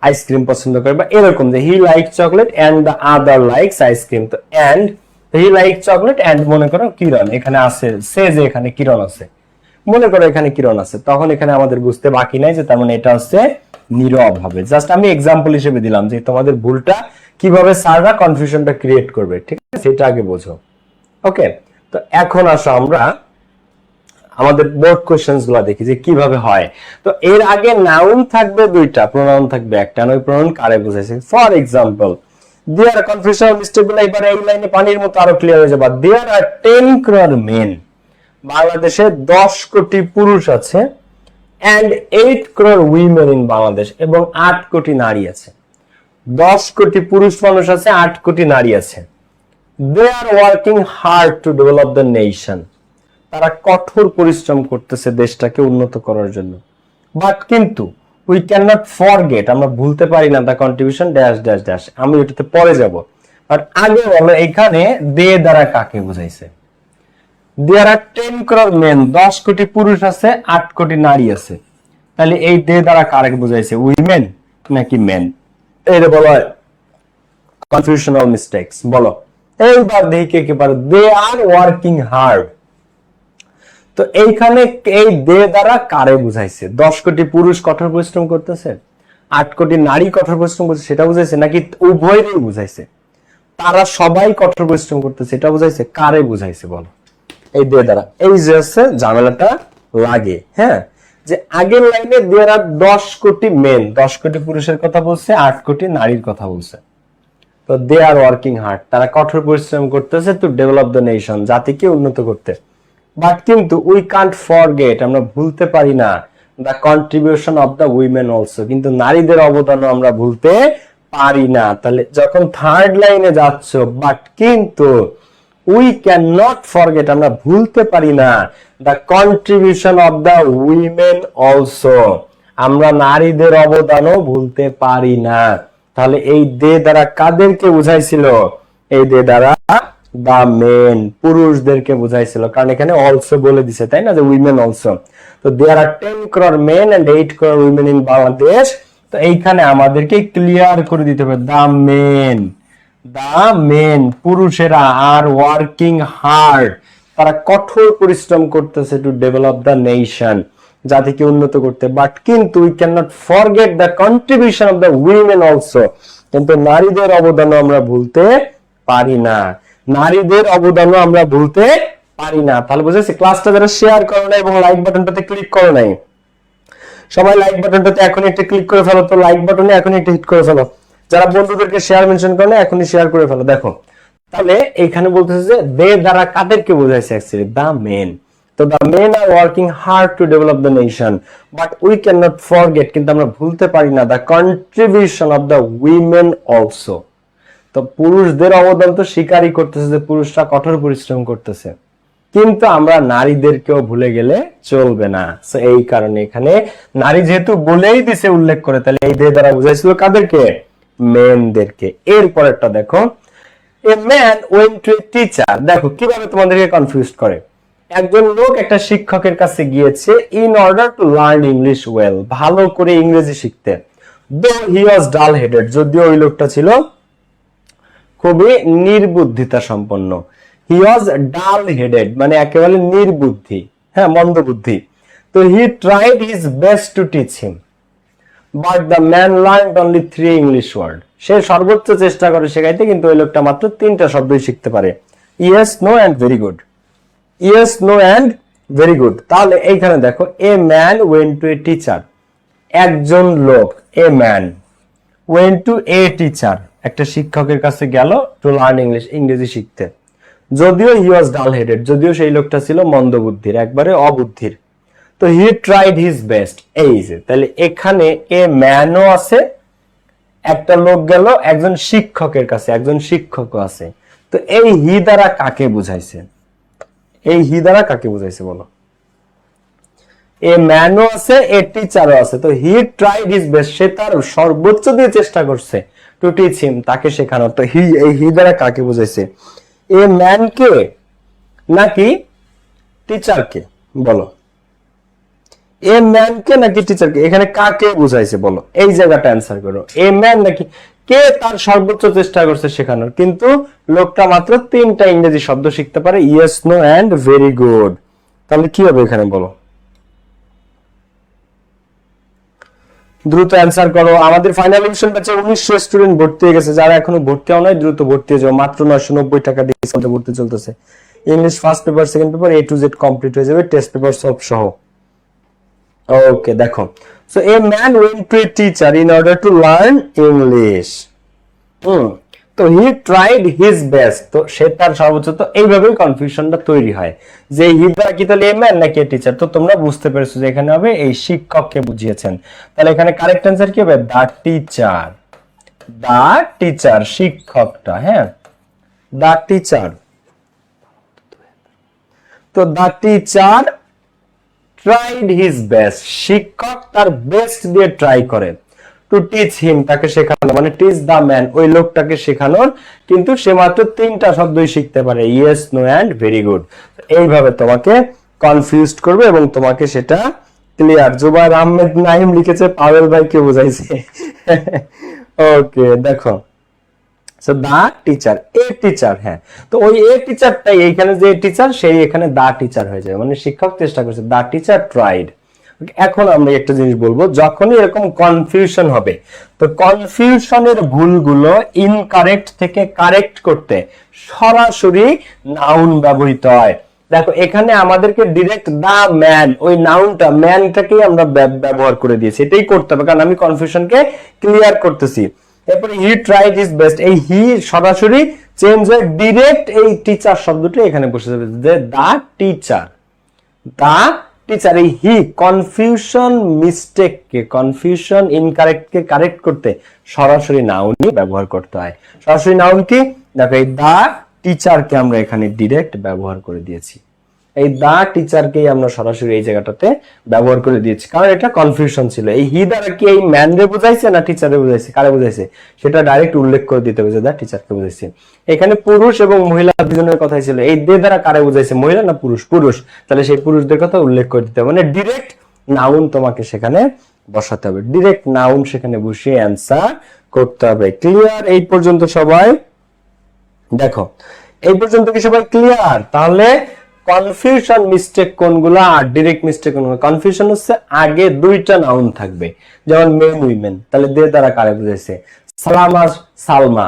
আইসক্রিম পছন্দ করে, বা এরকম যে he like chocolate and the other likes ice cream. তো and he like chocolate and মনে করো কিরণ এখানে আছে, সে যে এখানে কিরণ আছে, মনে করো এখানে কিরণ আছে, তখন এখানে আমাদের বুঝতে বাকি নাই যে তার মানে এটা হচ্ছে নীরব হবে। জাস্ট আমি এক্সাম্পল হিসেবে দিলাম যে তোমাদের ভুলটা কিভাবে স্যাররা কনফিউশনটা ক্রিয়েট করবে, ঠিক আছে? সেটা আগে বোঝো। ওকে, তো এখন আসো আমরা আমাদের বোর্ড কোশ্চেন্স গুলো দেখি যে কিভাবে হয়। তো এর আগে নাউন থাকবে দুইটা, প্রোনাউন থাকবে একটা, ওই প্রোনাউন কারে বোঝাইছে? For example, there confusional mistake গুলো এবারে এই লাইনে পানির মতো আরো ক্লিয়ার হয়ে যাবে। দেয়ার আর 10 crore men, বাংলাদেশে 10 কোটি পুরুষ আছে, and 8 crore women in Bangladesh, এবং 8 কোটি নারী আছে। 10 কোটি পুরুষ মানুষ আছে, 8 কোটি নারী আছে। They are working hard to develop the nation, তারা কঠোর পরিশ্রম করতেছে দেশটাকে উন্নত করার জন্য। বাট কিন্তু উই ক্যান নট ফরগেট, আমরা ভুলতে পারি না, the contribution dash dash dash. আমি এটাতে পরে যাব, বাট আগে বলো এখানে দে দ্বারা কাকে বুঝাইছে? দেয়ার আর 10 crore men, 10 কোটি পুরুষ আছে, 8 কোটি নারী আছে। তাহলে এই দে দ্বারা কারে বুঝাইছে? উইমেন নাকি মেন? এটা বলা হয় কনফিউশনাল মিস্টেকস। বলো এইবার দেখি কে পারে। দে আর ওয়ার্কিং হার্ড, তো এইখানে এই দে দ্বারা কারে বুঝাইছে? 10 কোটি পুরুষ কঠোর পরিশ্রম করতেছে, 8 কোটি নারী কঠোর পরিশ্রম করছে, সেটা বুঝাইছে, নাকি উভয়েরই বুঝাইছে? তারা সবাই কঠোর পরিশ্রম করতেছে, এটা বুঝাইছে? কারে বুঝাইছে বলো? এই দে দ্বারা। এই যে হচ্ছে ঝামেলাটা লাগে। হ্যাঁ, যে আগের লাইনে দেয়ার আর 10 কোটি মেন, 10 কোটি পুরুষের কথা বলছে, 8 কোটি নারীর কথা বলছে। তো দে আর ওয়ার্কিং হার্ড, তারা কঠোর পরিশ্রম করতেছে টু ডেভেলপ দ্য নেশন, জাতিকে উন্নত করতে। বাট কিন্তু উই কান্ট ফরগেট, আমরা ভুলতে পারি না, the contribution of the women also, কিন্তু নারীদের অবদানও আমরা ভুলতে পারি না। তাহলে যখন থার্ড লাইনে যাচ্ছ, বাট কিন্তু উই ক্যান নট ফরগেট, আমরা ভুলতে পারি না, the contribution of the women also, আমরা নারীদের অবদানও ভুলতে পারি না। তাহলে এই দে দ্বারা কাদেরকে বুঝাইছিল? এই দে দ্বারা দা মেন, পুরুষদেরকে বুঝাইছিল, কারণ এখানে অলসো বলে দিছে, তাই না, যে উইমেন অলসো। তো দেয়ার আর 10 crore men and 8 crore women in Bangladesh. তো এইখানে আমাদেরকে ক্লিয়ার করে দিতে হবে দা মেন, পুরুষেরা আর ওয়ার্কিং হার্ড, তারা কঠোর পরিশ্রম করতেছে টু ডেভেলপ দ্য নেশন, জাতিকে উন্নত করতে। বাট কিন্তু we can not forget the contribution of the women also, কিন্তু নারীদের অবদানও আমরা ভুলতে পারি না, নারীদের অবদানও আমরা ভুলতে পারি না। তাহলে বুঝেছি? ক্লাসটা যারা শেয়ার করো নাই এবং লাইক বাটনটাতে ক্লিক করো নাই, সবাই লাইক বাটনটাতে এখনই একটা ক্লিক করে ফেলো। তো লাইক বাটনে এখনই একটা হিট করে ফেলো। যারা বন্ধুদেরকে শেয়ার মেনশন করে না, এখনই শেয়ার করে ফেলো। দেখো তাহলে এখানে বলতেছে যে দে দ্বারা কাদেরকে বোঝাইছে অ্যাকচুয়ালি দা মেন। তো the men are working hard to develop the nation, but we can not forget, কিন্তু আমরা ভুলতে পারি না, the contribution of the women also. তো পুরুষদের অবদান তো স্বীকারই করতেছে যে পুরুষরা কঠোর পরিশ্রম করতেছে, কিন্তু আমরা নারীদেরকেও ভুলে গেলে চলবে না। সো এই কারণে এখানে নারী যেহেতু বলেই দিছে উল্লেখ করে, তাহলে এই দে দ্বারা বুঝাইছিল কাদেরকে? মেনদেরকে। এরপরেরটা দেখো, a man went to a teacher. দেখো কিভাবে তোমাদেরকে কনফিউজ করে। একজন লোক একটা শিক্ষকের কাছে গিয়েছে in order to learn English well, ভালো করে ইংরেজি শিখতে। দো হি ওয়াজ ডাল হেডেড, যদিও ওই লোকটা ছিল খুবই নির্বুদ্ধিতা সম্পন্ন। হি ওয়াজ ডাল হেডেড মানে একেবারে নির্বুদ্ধি, হ্যাঁ মন্দ বুদ্ধি। তো he tried his best to teach him, but the man learned only 3 English word. সে সর্বোচ্চ চেষ্টা করে শেখাইতে, কিন্তু ওই লোকটা মাত্র 3টা শব্দই শিখতে পারে, yes, no and very good. Yes, no and very good. তাহলে এইখানে দেখো, a man went to a teacher, একজন লোক, a man went to a teacher, একটা শিক্ষকের কাছে গেল টু লার্ন ইংলিশ, ইংরেজি শিখতে। যদিও হি ওয়াজ ডাল হেডেড, যদিও সেই লোকটা ছিল মন্দবুদ্ধির, একবারে অবুদ্ধির। তো হি ট্রাইড হিজ বেস্ট, এই যে তাহলে এখানে এ ম্যানও আছে, একটা লোক গেল একজন শিক্ষকের কাছে, একজন শিক্ষকও আছে। তো এই হি দ্বারা কাকে বুঝাইছে? এই হি দ্বারা কাকে বুঝাইছে বলো? এ ম্যানও আছে, এ টিচারও আছে। তো হি ট্রাইড হিজ বেস্ট, সে তার সর্বোচ্চ দিয়ে চেষ্টা করছে টু টিচ হিম, তাকে শেখানোর। তো হি, এই হি দ্বারা কাকে বুঝাইছে? এ ম্যানকে নাকি টিচারকে? বলো, এ ম্যানকে নাকি টিচারকে? এখানে কাকে বুঝাইছে বলো? এই জায়গাটা অ্যান্সার করো। এ ম্যান নাকি কে তার সর্বোচ্চ চেষ্টা করছে শেখানোর, কিন্তু লোকটা মাত্র 3টা ইংরেজি শব্দ শিখতে পারে, yes, no and very good. তাহলে কি হবে এখানে বলো? দ্রুত অ্যান্সার করো। আমাদের ফাইনাল এডিশন ব্যাচে 1900 স্টুডেন্ট ভর্তি হয়ে গেছে। যারা এখনো ভর্তি হও নাই, দ্রুত ভর্তি হয়ে যাও। মাত্র 990 টাকা দিয়ে ডিসকাউন্টে ভর্তি চলতেছে। English first paper, second paper A to Z complete হয়ে যাবে, টেস্ট পেপার সব সহ। ওকে, দেখো, so A man went to a teacher in order to learn English. তো হি ট্রাইড হিজ বেস্ট, তো সে তার সর্বোচ্চ। তো এইভাবেই কনফিউশনটা তৈরি হয় যে হি দ্বারা কি তাহলে এ ম্যান নাকি এ টিচার। তো তোমরা বুঝতে পেরেছো যে এখানে হবে এই শিক্ষককে বুঝিয়েছেন। তাহলে এখানে কারেক্ট অ্যান্সার কি হবে? দা টিচার। দা টিচার, শিক্ষকটা, হ্যাঁ, দা টিচার। তো দা টিচার ট্রাইড হিজ বেস্ট, শিক্ষক তার বেস্ট দিয়ে ট্রাই করে টু টিচ হিম, তাকে শেখানো, মানে টিচ দা ম্যান, ওই লোকটাকে শেখানোর, কিন্তু সে মাত্র 3টা শব্দই শিখতে পারে, yes, no and very good. এইভাবে তোমাকে কনফিউজড করবে এবং তোমাকে সেটা ক্লিয়ার। জুবাইর আহমেদ নাইম লিখেছে পাওয়েল ভাইকে বোঝাইছে। ওকে, দেখো, so the teacher, a teacher, হ্যাঁ। তো ওই এ টিচারটাই এইখানে যে টিচার, সেই এখানে দা টিচার হয়ে যাবে, মানে শিক্ষক চেষ্টা করছে, দা টিচার ট্রাইড। এখন আমরা একটা জিনিস বলবো, যখনই এরকম কনফিউশন হবে, তো কনফিউশনের ভুলগুলো ইনকারেক্ট থেকে কারেক্ট করতে সরাসরি নাউন ব্যবহৃত হয়। দেখো এখানে আমাদেরকে ডিরেক্ট দা ম্যান, ওই নাউনটা, ম্যানটাকেই আমরা ব্যবহার করে দিয়েছি, এটাই করতে হবে, কারণ আমি কনফিউশনকে ক্লিয়ার করতেছি। এরপরে হি ট্রাইড হিজ বেস্ট, এই হি সরাসরি চেঞ্জ হয়ে ডিরেক্ট এই টিচার শব্দটি এখানে বসে যাবে, যে দা টিচার, দা টিচার। এই হি কনফিউশন মিস্টেককে, কনফিউশন ইনকারেক্টকে কারেক্ট করতে সরাসরি নাউনই ব্যবহার করতে হয়। সরাসরি নাউন কি? দেখো, এই দা টিচারকে আমরা এখানে ডিরেক্ট ব্যবহার করে দিয়েছি, এই দা টিচারকেই আমরা সরাসরি এই জায়গাটাতে ব্যবহার করে দিয়েছি, কারণ এটা কনফিউশন ছিল। এই হি দ্বারা কি এই ম্যান রে বুঝাইছে না টিচারে বুঝাইছে, কারে বুঝাইছে, সেটা ডাইরেক্ট উল্লেখ করে দিতে হবে যে দা টিচারকে বুঝাইছে। এখানে পুরুষ এবং মহিলা দুজনের কথাই ছিল, এই দে দ্বারা কারে বুঝাইছে, মহিলা না পুরুষ? পুরুষ। তাহলে সেই পুরুষদের কথা উল্লেখ করে দিতে হবে, মানে ডিরেক্ট নাউন তোমাকে সেখানে বসাতে হবে, ডিরেক্ট নাউন সেখানে বসিয়ে অ্যান্সার করতে হবে। ক্লিয়ার এই পর্যন্ত সবাই? দেখো এই পর্যন্ত কি সবাই ক্লিয়ার? তাহলে কনফিউশন মিস্টেক কোনগুলো আর ডিরেক্ট মিস্টেক কোনগুলো? কনফিউশন হচ্ছে আগে 2টা নাউন থাকবে, যেমন মেন, উইমেন, তাহলে দে দ্বারা কারে বুঝাইছে? সালামা, সালমা,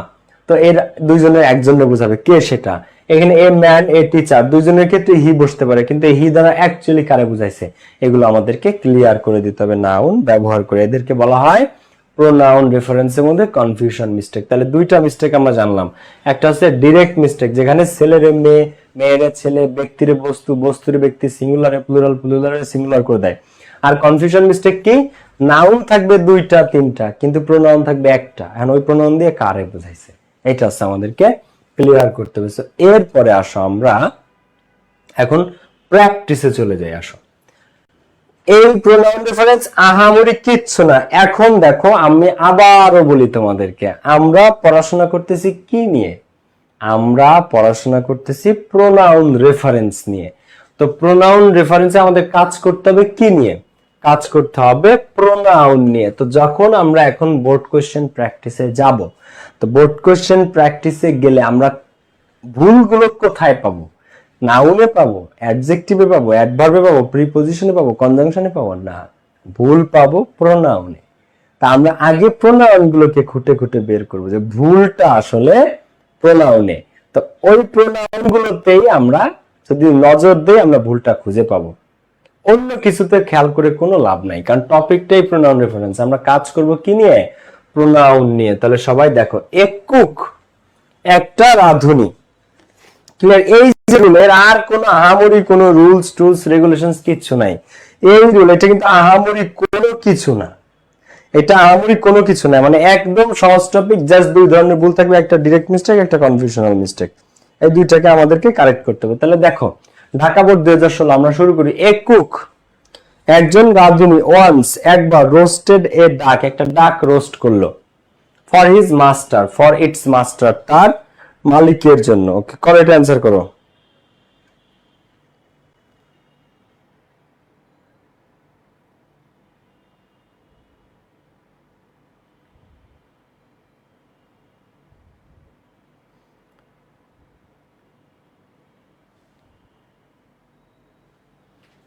তো এর দুইজনের একজনে বুঝাবে, কে সেটা? এখানে এ ম্যান, এ টিচার, দুইজনের ক্ষেত্রে হি বসতে পারে, কিন্তু এই হি দ্বারা অ্যাকচুয়ালি কারে বুঝাইছে, এগুলো আমাদেরকে ক্লিয়ার করে দিতে হবে নাউন ব্যবহার করে। এদেরকে বলা হয় প্রোনাউন রেফারেন্সের মধ্যে কনফিউশন মিস্টেক। তাহলে দুইটা মিস্টেক আমরা জানলাম, একটা হচ্ছে ডিরেক্ট মিস্টেক যেখানে ছেলেরে মেয়ে, মেয়েরে ছেলে, ব্যক্তিরে বস্তু, বস্তুরে ব্যক্তি, সিঙ্গুলারে প্লুরাল, প্লুরালে সিঙ্গুলার করে দেয়। আর কনফিউশন মিস্টেক কি, নাউন থাকবে দুইটা তিনটা কিন্তু প্রোনাউন থাকবে একটা, এখন ওই প্রোনাউন দিয়ে কারে বোঝাইছে, এটা হচ্ছে আমাদেরকে ক্লিয়ার করতে হবে। এরপরে আসো আমরা এখন প্র্যাকটিসে চলে যাই। আসো, এই প্রোনাউন রেফারেন্স আহামরি কিচ্ছু না। এখন দেখো আমি আবারও বলি তোমাদেরকে, আমরা পড়াশোনা করতেছি কি নিয়ে, আমরা পড়াশোনা করতেছি প্রোনাউন রেফারেন্স নিয়ে। তো প্রোনাউন রেফারেন্সে আমাদের কাজ করতে হবে কি নিয়ে, কাজ করতে হবে প্রোনাউন নিয়ে। তো যখন আমরা এখন বোর্ড কোশ্চেন প্র্যাকটিসে যাব, তো বোর্ড কোশ্চেন প্র্যাকটিসে গেলে আমরা ভুলগুলো কোথায় পাবো, নাউনে পাবো, অ্যাডজেক্টিভে পাবো, অ্যাডভার্বে পাবো, প্রিপজিশনে পাবো, কনজাংশনে পাবো না, ভুল পাবো প্রোনাউনে। তা আমরা আগে প্রোনাউন গুলোকে খুঁটে খুঁটে বের করবো যে ভুলটা আসলে প্রোনাউনে। তো ওই প্রোনাউন গুলোতেই আমরা যদি নজর দেই আমরা ভুলটা খুঁজে পাবো, অন্য কিছুতে খেয়াল করে কোনো লাভ নাই, কারণ টপিকটাই প্রোনাউন রেফারেন্স। আমরা কাজ করব কি নিয়ে, প্রোনাউন নিয়ে। তাহলে সবাই দেখো, এক কুক, একটা রাঁধুনি, ক্লিয়ার? এই যে রুল, এর আর কোনো আহামরি কোনো রুলস টুলস রেগুলেশনস কিচ্ছু নাই। এই রুল, এটা কিন্তু আহামরি কোনো কিছু না, এটা আহামরি কোনো কিছু না, মানে একদম সহজ টপিক। জাস্ট দুই ধরনের ভুল থাকবে, একটা ডিরেক্ট মিস্টেক, একটা কনফিউশনাল মিস্টেক। এই দুইটাকে আমাদেরকে কারেক্ট করতে হবে। তাহলে দেখো, ঢাকা বোর্ড 2016 আমরা শুরু করি। এ কুক, একজন রাঁধুনি, ওয়ান্স, একবার, রোস্টেড এ ডাক, একটা ডাক রোস্ট করলো, for his master, for its master, তার মালিকের জন্য। ওকে, কারেক্ট অ্যান্সার করো।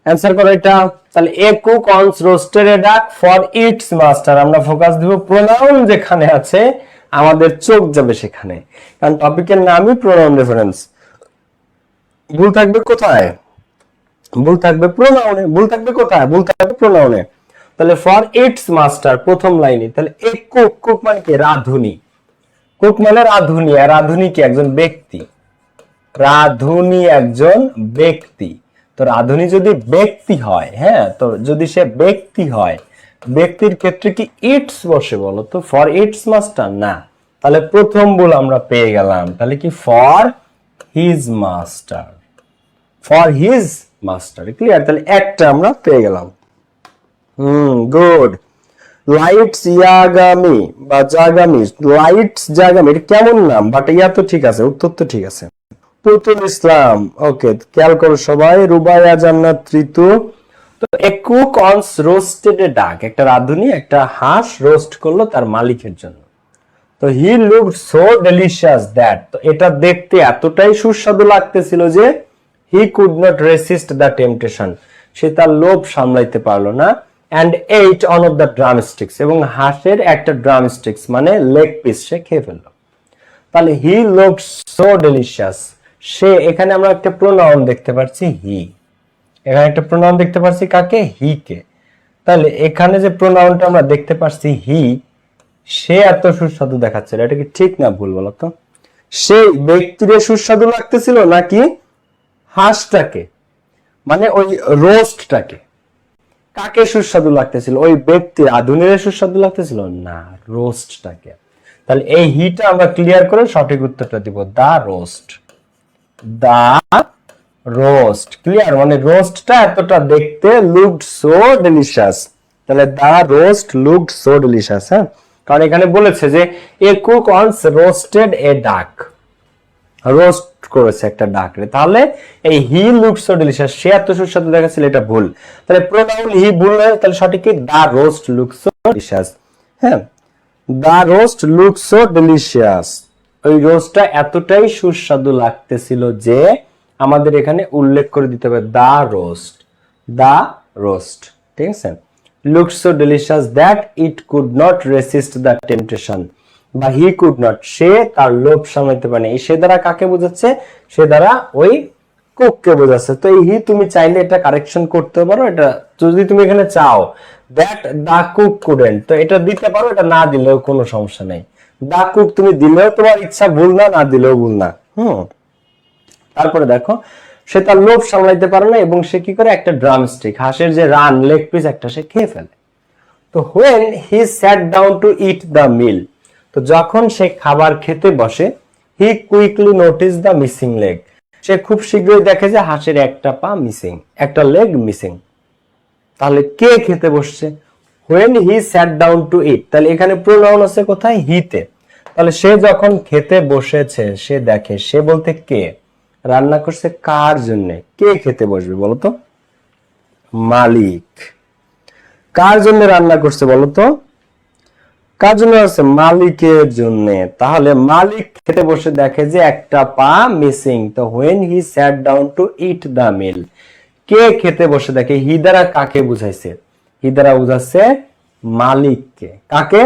অ্যান্সার করো এটা। তাহলে এ কুক অনস রোস্টেড এ ডাক ফর ইটস মাস্টার, আমরা ফোকাস দিব প্রোনাউন যেখানে আছে, আমাদের চোখ যাবে সেখানে, কারণ টপিকের নামই প্রোনাউন রেফারেন্স। ভুল থাকবে কোথায়, ভুল থাকবে প্রোনাউনে। ভুল থাকবে কোথায়, ভুল থাকবে প্রোনাউনে। তাহলে ফর ইটস মাস্টার প্রথম লাইনে। তাহলে এ কুক, কুক মানে কি, রাঁধুনি। কুক মানে রাঁধুনি, আর রাঁধুনি কি, একজন ব্যক্তি। রাঁধুনি একজন ব্যক্তি। তো রাঁধুনি যদি ব্যক্তি হয়, হ্যাঁ, তো যদি সে ব্যক্তি হয়, ব্যক্তির ক্ষেত্রে কি ইটস বসে বলো তো, ফর ইটস মাস্টার না। তাহলে প্রথম ভুল আমরা পেয়ে গেলাম। তাহলে কি, for his master, for his master, clear? তাহলে একটা আমরা পেয়ে গেলাম। গুড। লাইটস ইয়াগামি বা জাগামি, লাইটস জাগামি, এটা কেমন নাম, বাট ইয়া তো ঠিক আছে, উত্তর তো ঠিক আছে। পুতুল ইসলাম, ওকে, খেয়াল করো সবাই। রুবাইয়া জান্নাত ঋতু। তো এ কুক অনস রোস্টেড এ ডাক, একটা রাঁধুনি একটা হাঁস রোস্ট করলো তার মালিকের জন্য। তো he looked so delicious that, তো এটা দেখতে এতটাই সুস্বাদু লাগতেছিল যে he could not resist the temptation, সে তার লোভ সামলাইতে পারলো না। And ate one of the drumsticks, এবং হাঁসের একটা ড্রামস্টিক্স মানে লেগ পিস সে খেয়ে ফেললো। তাহলে হি লুকড সো ডেলিশিয়াস, সে, এখানে আমরা একটা প্রোনাউন দেখতে পাচ্ছি হি, এখানে একটা প্রোনাউন দেখতে পাচ্ছি কাকে, হি কে। তাহলে এখানে যে প্রোনাউনটা আমরা দেখতে পাচ্ছি হি, সে এত সুস্বাদু দেখাচ্ছিল, এটা কি ঠিক না ভুল বলো তো? সেই ব্যক্তিরে সুস্বাদু লাগতেছিল নাকি হাঁসটাকে, মানে ওই রোস্টটাকে? কাকে সুস্বাদু লাগতেছিল, ওই ব্যক্তি রাঁধুনিরে সুস্বাদু লাগতেছিল না, রোস্টটাকে। তাহলে এই হিটা আমরা ক্লিয়ার করে সঠিক উত্তরটা দিব, দা রোস্ট, দা রোস্ট, ক্লিয়ার? মানে রোস্টটা এতটা দেখতে লুকড সো ডেলিশিয়াস, তাহলে দা রোস্ট লুকড সো ডেলিশিয়াস। হ্যাঁ, কারণ এখানে বলেছে যে এ কুক অনস রোস্টেড এ ডাক, রোস্ট করেছে একটা ডাকরে। তাহলে এই হি লুকড সো ডেলিশিয়াস, সে এত সুস্বাদু দেখাচ্ছিল, এটা ভুল। তাহলে প্রোনাউন হি ভুল হয়, তাহলে সঠিক কি, দা রোস্ট লুকড সো ডেলিশিয়াস। হ্যাঁ, দা রোস্ট লুকড সো ডেলিশিয়াস, ওই রোস্টটা এতটাই সুস্বাদু লাগতেছিল যে আমাদের এখানে উল্লেখ করে দিতে হবে দা রোস্ট, দা রোস্ট, ঠিক আছে? Looked so delicious that it could not resist the temptation, বা হি কুড নট, সে তার লোভ সামলাতে পারে। এই সে দ্বারা কাকে বোঝাচ্ছে, সে দ্বারা ওই কুক কে বোঝাচ্ছে, তো এই হি তুমি চাইলে এটা কারেকশন করতে পারো, এটা যদি তুমি এখানে চাও দ্যাট দা কুক কুডেন্ট, তো এটা দিতে পারো, এটা না দিলেও কোনো সমস্যা নেই। দা কুক তুমি দিলেও তোমার ইচ্ছা ভুল না, না দিলেও ভুল না। তারপরে দেখো সে তার লোভ সামলাইতে পারে না এবং সে কি করে, একটা ড্রামস্টিক, হাঁসের যে রান লেগ পিস একটা, সে খেয়ে ফেলে। তো when he sat down to eat the meal, তো যখন সে খাবার খেতে বসে, he quickly noticed the missing leg, সে খুব শীঘ্রই দেখে যে হাঁসের একটা পা মিসিং, একটা লেগ মিসিং। তাহলে কে খেতে বসছে? when he sat down to eat, তাহলে এখানে প্রোনাউন আছে কোথায়? হিতে। তাহলে সে যখন খেতে বসেছে, সে দেখে, সে বলতে কে? রান্না করছে কার জন্য? কে খেতে বসবে বলো তো? মালিক। কার জন্য রান্না করছে বলো তো? কার জন্য আছে? মালিকের জন্য। তাহলে মালিক খেতে বসে দেখে যে একটা পা মিসিং, তো when he sat down to eat the meal, কে খেতে বসে দেখে? হি দ্বারা কাকে বুঝাইছে? হি দ্বারা বুঝাচ্ছে মালিককে। কাকে?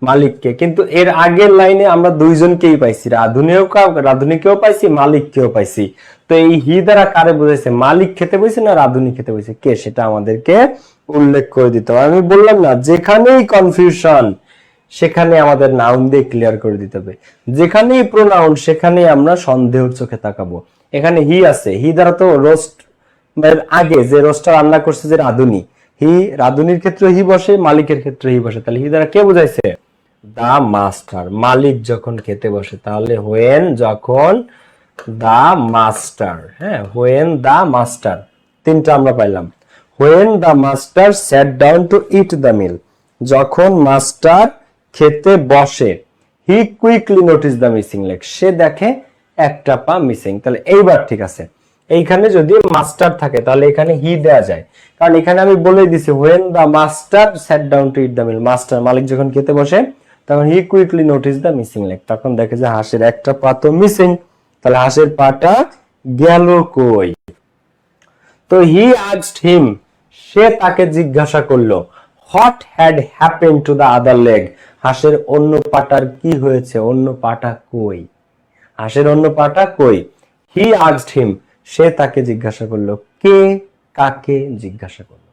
মালিককে। কিন্তু এর আগের লাইনে আমরা দুইজনকেই পাইছি, রাধুনিকেও পাইছি, মালিককেও পাইছি। তো এই হি দ্বারা কারে বুঝাইছে? মালিক খেতে বসে না রাধুনি খেতে বসে, কে, সেটা আমাদেরকে উল্লেখ করে দিতে হবে। আমি বললাম না, যেখানেই কনফিউশন সেখানে আমাদের নাউন দিয়ে ক্লিয়ার করে দিতে হবে, যেখানেই প্রোনাউন সেখানেই আমরা সন্দেহের চোখে তাকাবো। এখানে হি আছে, হি দ্বারা তো রোস্ট আগে যে রোস্টটা রান্না করছে যে রাধুনি, হি রাধুনির ক্ষেত্রে হি বসে, মালিকের ক্ষেত্রে হি বসে, তাহলে হি দ্বারা কে বুঝাইছে? দা মাস্টার। মালিক যখন খেতে বসে, তাহলে হোয়েন, যখন, দা মাস্টার। হ্যাঁ, হোয়েন দা মাস্টার, তিনটা আমরা পাইলাম। When the master sat down to eat the meal, যখন মাস্টার খেতে বসে, he quickly notice the missing leg, সে দেখে একটা পা মিসিং। তাহলে এইবার ঠিক আছে, এইখানে যদি মাস্টার থাকে তাহলে এখানে হি দেয়া যায়, কারণ এখানে আমি বলে দিছি when the master sat down to eat the meal, master মালিক যখন খেতে বসে তখন he quickly notice the missing leg, তখন দেখে যে হাঁসের একটা পা তো মিসিং। তাহলে হাঁসের পাটা গেল কই? তো হি আস্কড হিম, সে তাকে জিজ্ঞাসা করলো, what had happened to the other leg, হাঁসের অন্য পাটার কি হয়েছে, অন্য পাটা কই? হাঁসের অন্য পাটা কই? হি আস্কড হিম, সে তাকে জিজ্ঞাসা করলো। কে কাকে জিজ্ঞাসা করলো?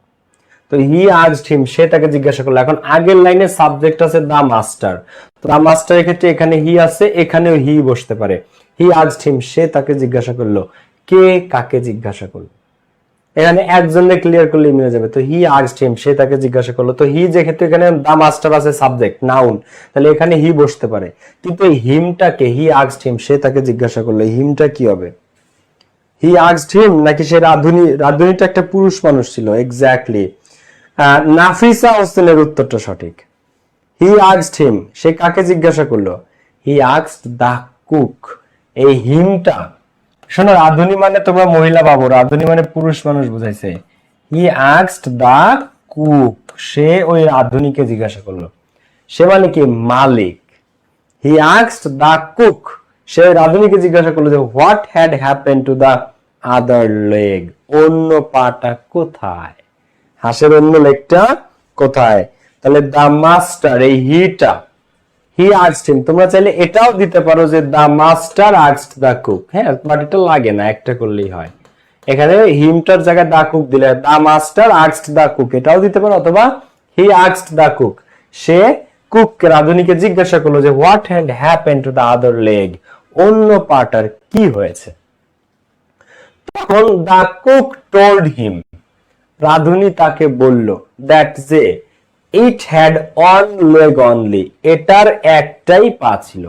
তো হি আস্কড হিম, সে তাকে জিজ্ঞাসা করলো। এখন আগের লাইনে সাবজেক্ট আছে দা মাস্টার, তো দা মাস্টারের ক্ষেত্রে এখানে হি আছে, এখানেও হি বসতে পারে। হি আস্কড হিম, সে তাকে জিজ্ঞাসা করলো। কে কাকে জিজ্ঞাসা করলো? এখানে একজনে ক্লিয়ার করলে মিলে যাবে। তো হি আস্কড হিম, সে তাকে জিজ্ঞাসা করলো। তো হি যেহেতু এখানে দা মাস্টার আছে সাবজেক্ট নাউন, তাহলে এখানে হি বসতে পারে। কিন্তু এই হিমটাকে, হি আস্কড হিম, সে তাকে জিজ্ঞাসা করলো, হিমটা কি হবে? হি আস্কড হিম নাকি সে রাধুনি? রাধুনিটা একটা পুরুষ মানুষ ছিল, এক্স্যাক্টলি। নাফিসা হোসেনের উত্তরটা সঠিক। হি আস্কড হিম, সে কাকে জিজ্ঞাসা করলো? He asked the cook. এই হিমটা, শোনো, রাধুনি মানে তোমরা মহিলা পাবো, রাধুনি মানে পুরুষ মানুষ বুঝাইছে। হি আস্কড দা কুক, সে ওই রাধুনিকে জিজ্ঞাসা করলো। সে মানে কি? মালিক। হি আস্কড দা কুক, সে রাধুনিকে জিজ্ঞাসা করলো যে what had happen to the other leg, অন্য পাটা কোথায়, হাঁসের অন্য লেগটা কোথায়? তাহলে দা মাস্টার, এই হিটা, হি আস্কড হিম, তোমরা চাইলে এটাও দিতে পারো যে দা মাস্টার আস্কড দা কুক। হ্যাঁ, বাট এটা লাগে না, একটা করলেই হয়। এখানে হিমটার জায়গায় দা কুক দিলে দা মাস্টার আস্কড দা কুক, এটাও দিতে পারো, অথবা হি আস্কড দা কুক, সে কুককে, রাধুনিকে জিজ্ঞাসা করলো যে what had happen to the other leg, অন্য পাটার কি হয়েছে? তখন দা কুক টোল্ড হিম, রাধুনি তাকে বলল, দ্যাট যে it had one leg only, এটার একটাই পা ছিল।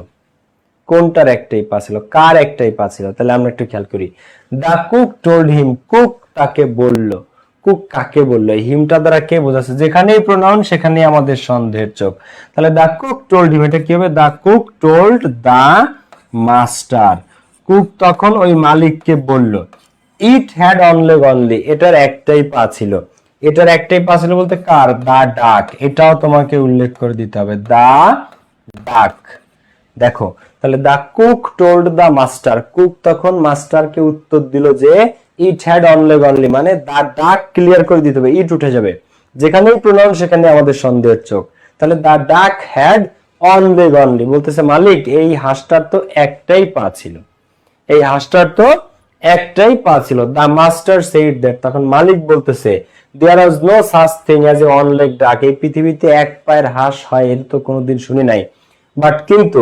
কোনটার একটাই পা ছিল? কার একটাই পা ছিল? তাহলে আমরা একটু খেয়াল করি। দা কুক টোল্ড হিম, কুক তাকে বলল। কুক কাকে বললো? হিমটা দ্বারা কে বোঝাচ্ছে? যেখানেই প্রোনাউন সেখানেই আমাদের সন্দেহের চোখ। তাহলে দা কুক টোল্ড হিম, এটা কি হবে? দা কুক টোল্ড দা মাস্টার, কুক তখন ওই মালিককে বলল, it had on leg only, এটার একটাই পা ছিল। এটার একটাই পা ছিল বলতে কার? দা ডাক, এটাও তোমাকে উল্লেখ করে দিতে হবে, দা ডাক। দেখো, তাহলে দা কুক টোল্ড দা মাস্টার, কুক তখন মাস্টারকে উত্তর দিল যে it had on leg only, মানে দা ডাক ক্লিয়ার করে দিতে হবে, ইট উঠে যাবে। যেখানেই প্রোনাউন সেখানে আমাদের সন্দেহের চোখ। তাহলে দা ডাক হ্যাড অন লেগ অনলি বলতেছে মালিক এই হাঁসটার তো একটাই পা ছিল, এই হাঁসটার তো একটাই পা ছিল। দ্য মাস্টার সেড দ্যাট, তখন মালিক বলতেছে there was no such thing as a one leg duck, এই পৃথিবীতে এক পায়ের হাঁস হয় এর তো কোনোদিন শুনি নাই। বাট কিন্তু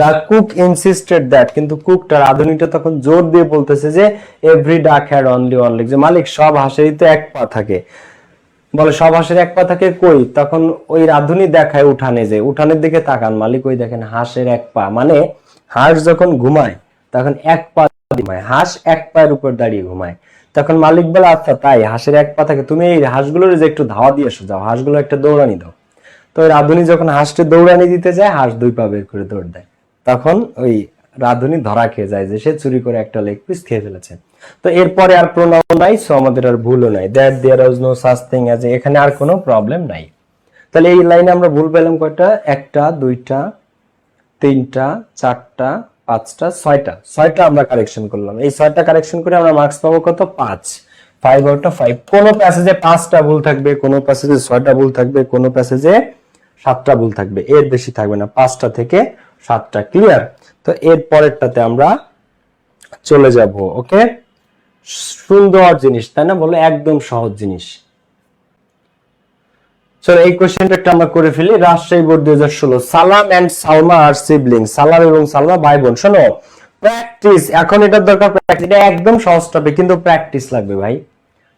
দ্য কুক ইনসিস্টেড দ্যাট, কিন্তু কুকটা রাঁধুনিটা তখন জোর দিয়ে বলতেছে যে এভরি ডাক হ্যাড অনলি ওয়ান লেগ, যে মালিক সব হাঁসেরই তো এক পা থাকে। বলে সব হাঁসের এক পা থাকে কই? তখন ওই রাঁধুনি দেখায় উঠানে, যে উঠানের দিকে তাকান মালিক, ওই দেখেন হাঁসের এক পা, মানে হাঁস যখন ঘুমায় তখন এক পা ঘুমায়, হাঁস এক পায়ের উপর দাঁড়িয়ে ঘুমায়। তখন মালিক বলে আচ্ছা তাই, হাঁসের এক পা থাকে, তুমি এই হাঁসগুলোর যে একটু ধাওয়া দিয়ে এসো, যাও হাঁসগুলো একটা দৌড়ানি দাও। তো ওই রাঁধুনি যখন হাঁসটা দৌড়ানি দিতে যায়, হাঁস দুই পা বের করে দৌড় দেয়। তখন ওই রাঁধুনি ধরা খেয়ে যায় যে সে চুরি করে একটা লেগ পিস খেয়ে ফেলেছে। তো এরপরে আর প্রোনাউন নাই, সো আমাদের আর ভুলও নাই, that there was no such thing as, এখানে আর কোনো প্রবলেম নাই। তাহলে এই লাইনে আমরা ভুল পেলাম কয়টা? একটা, দুইটা, তিনটা, চারটা, পাঁচটা, ছয়টা আমরা কারেকশন করলাম। এই 6টা কারেকশন করে আমরা মার্কস পাবো কত? 5 আউট অফ 5। কোন প্যাসেজে 5টা ভুল থাকবে, কোন প্যাসেজে 6টা ভুল থাকবে, কোন প্যাসেজে 7টা ভুল থাকবে, এর বেশি থাকবে না, 5টা থেকে 7টা। ক্লিয়ার? তো এর পরেরটাতে আমরা চলে যাব। ওকে, সুন্দর জিনিস তাই না? বলো একদম সহজ জিনিস। চলো এই কোশ্চেনটা একটা আমরা করে ফেলি। রাজশাহী বোর্ড 2016, সালাম এন্ড সালমা আর সিবলিং, সালাম এবং সালমা ভাই বোন। শোনো প্র্যাকটিস, এখন এটার দরকার প্র্যাকটিস। এটা একদম সহজ টপিক কিন্তু প্র্যাকটিস লাগবে ভাই,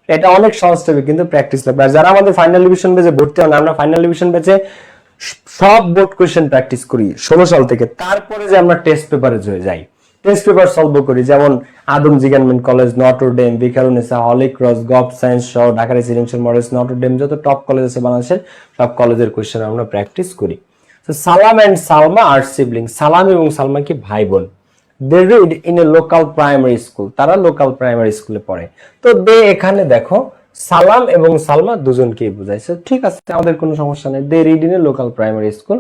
এটা অনেক সহজ টপিক কিন্তু প্র্যাকটিস লাগবে। আর যারা আমাদের ফাইনাল ডিভিশন বেচে ভর্তি হন, আমরা ফাইনাল ডিভিশন বেচে সব বোর্ড কোশ্চেন প্র্যাকটিস করি 16 সাল থেকে, তারপরে যে আমরা টেস্ট পেপারে হয়ে যাই, টেস্ট পেপার সলভ করি, যেমন আদম জিগানমেন্ট college, Notre Dame, Viqarunnisa, Holy Cross, gov science সহ ঢাকা রেসিডেন্সিয়াল মডেলস, নটরডেম, যত টপ কলেজ আছে বাংলাদেশের সব কলেজের কোশ্চেন আমরা প্র্যাকটিস করি। তো সালাম এন্ড সালমা আর সিবলিং, সালাম এবং সালমা কি ভাই বোন। They read in a local primary school, তারা লোকাল প্রাইমারি স্কুলে পড়ে। তো দে এখানে দেখো সালাম এবং সালমা দুজনকেই বুঝাইছে, ঠিক আছে আমাদের কোনো সমস্যা নেই। They read in a local primary school.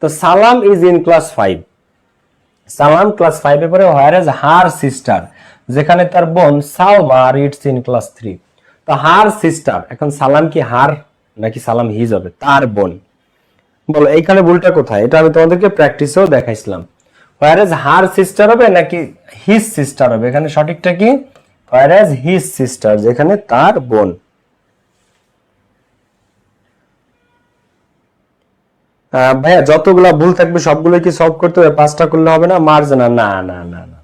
তো সালাম ইজ ইন ক্লাস 5, সালাম ক্লাস 5 এ পড়ে, হোয়ার এজ হার সিস্টার, যেখানে তার বোন সালমা রিডস ইন ক্লাস 3। তো হার সিস্টার, এখন সালাম কি হার নাকি সালাম হিজ হবে? তার বোন। বলো এইখানে ভুলটা কোথায়? এটা আমি তোমাদেরকে প্র্যাকটিসেও দেখাইছিলাম। হোয়ার এজ হার সিস্টার হবে নাকি হিজ সিস্টার হবে? এখানে সঠিকটা কি? হোয়ার এজ হিজ সিস্টার, যেখানে তার বোন। ভাইয়া যতগুলা ভুল থাকবে সবগুলো কি সলভ করতে হবে? 5টা করলে হবে না? মার্জ না, না না না না,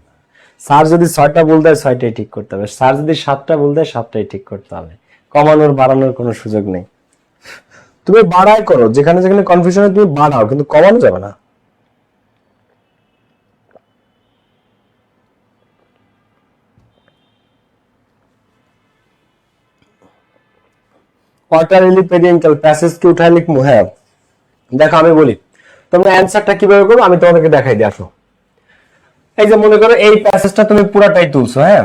স্যার যদি 6টা ভুল দেয় 6টাই ঠিক করতে হবে, স্যার যদি 7টা ভুল দেয় 7টাই ঠিক করতে হবে, কমানোর বাড়ানোর কোনো সুযোগ নেই। তুমি বাড়াই করো, যেখানে যেখানে কনফিউশন তুমি বাড়াও, কিন্তু কমানো যাবে না। কোয়ার্টারলি পেরিয়েন্টাল প্যাসেজ কি উঠায় লিখবো? হ্যাঁ দেখো আমি বলি, তোমরা অ্যান্সারটা কিভাবে করবো আমি তোমাদেরকে দেখাই দিয়ে আসো। এই যে মনে করো এই প্যাসেজটা তুমি পুরাটাই তুলছো, হ্যাঁ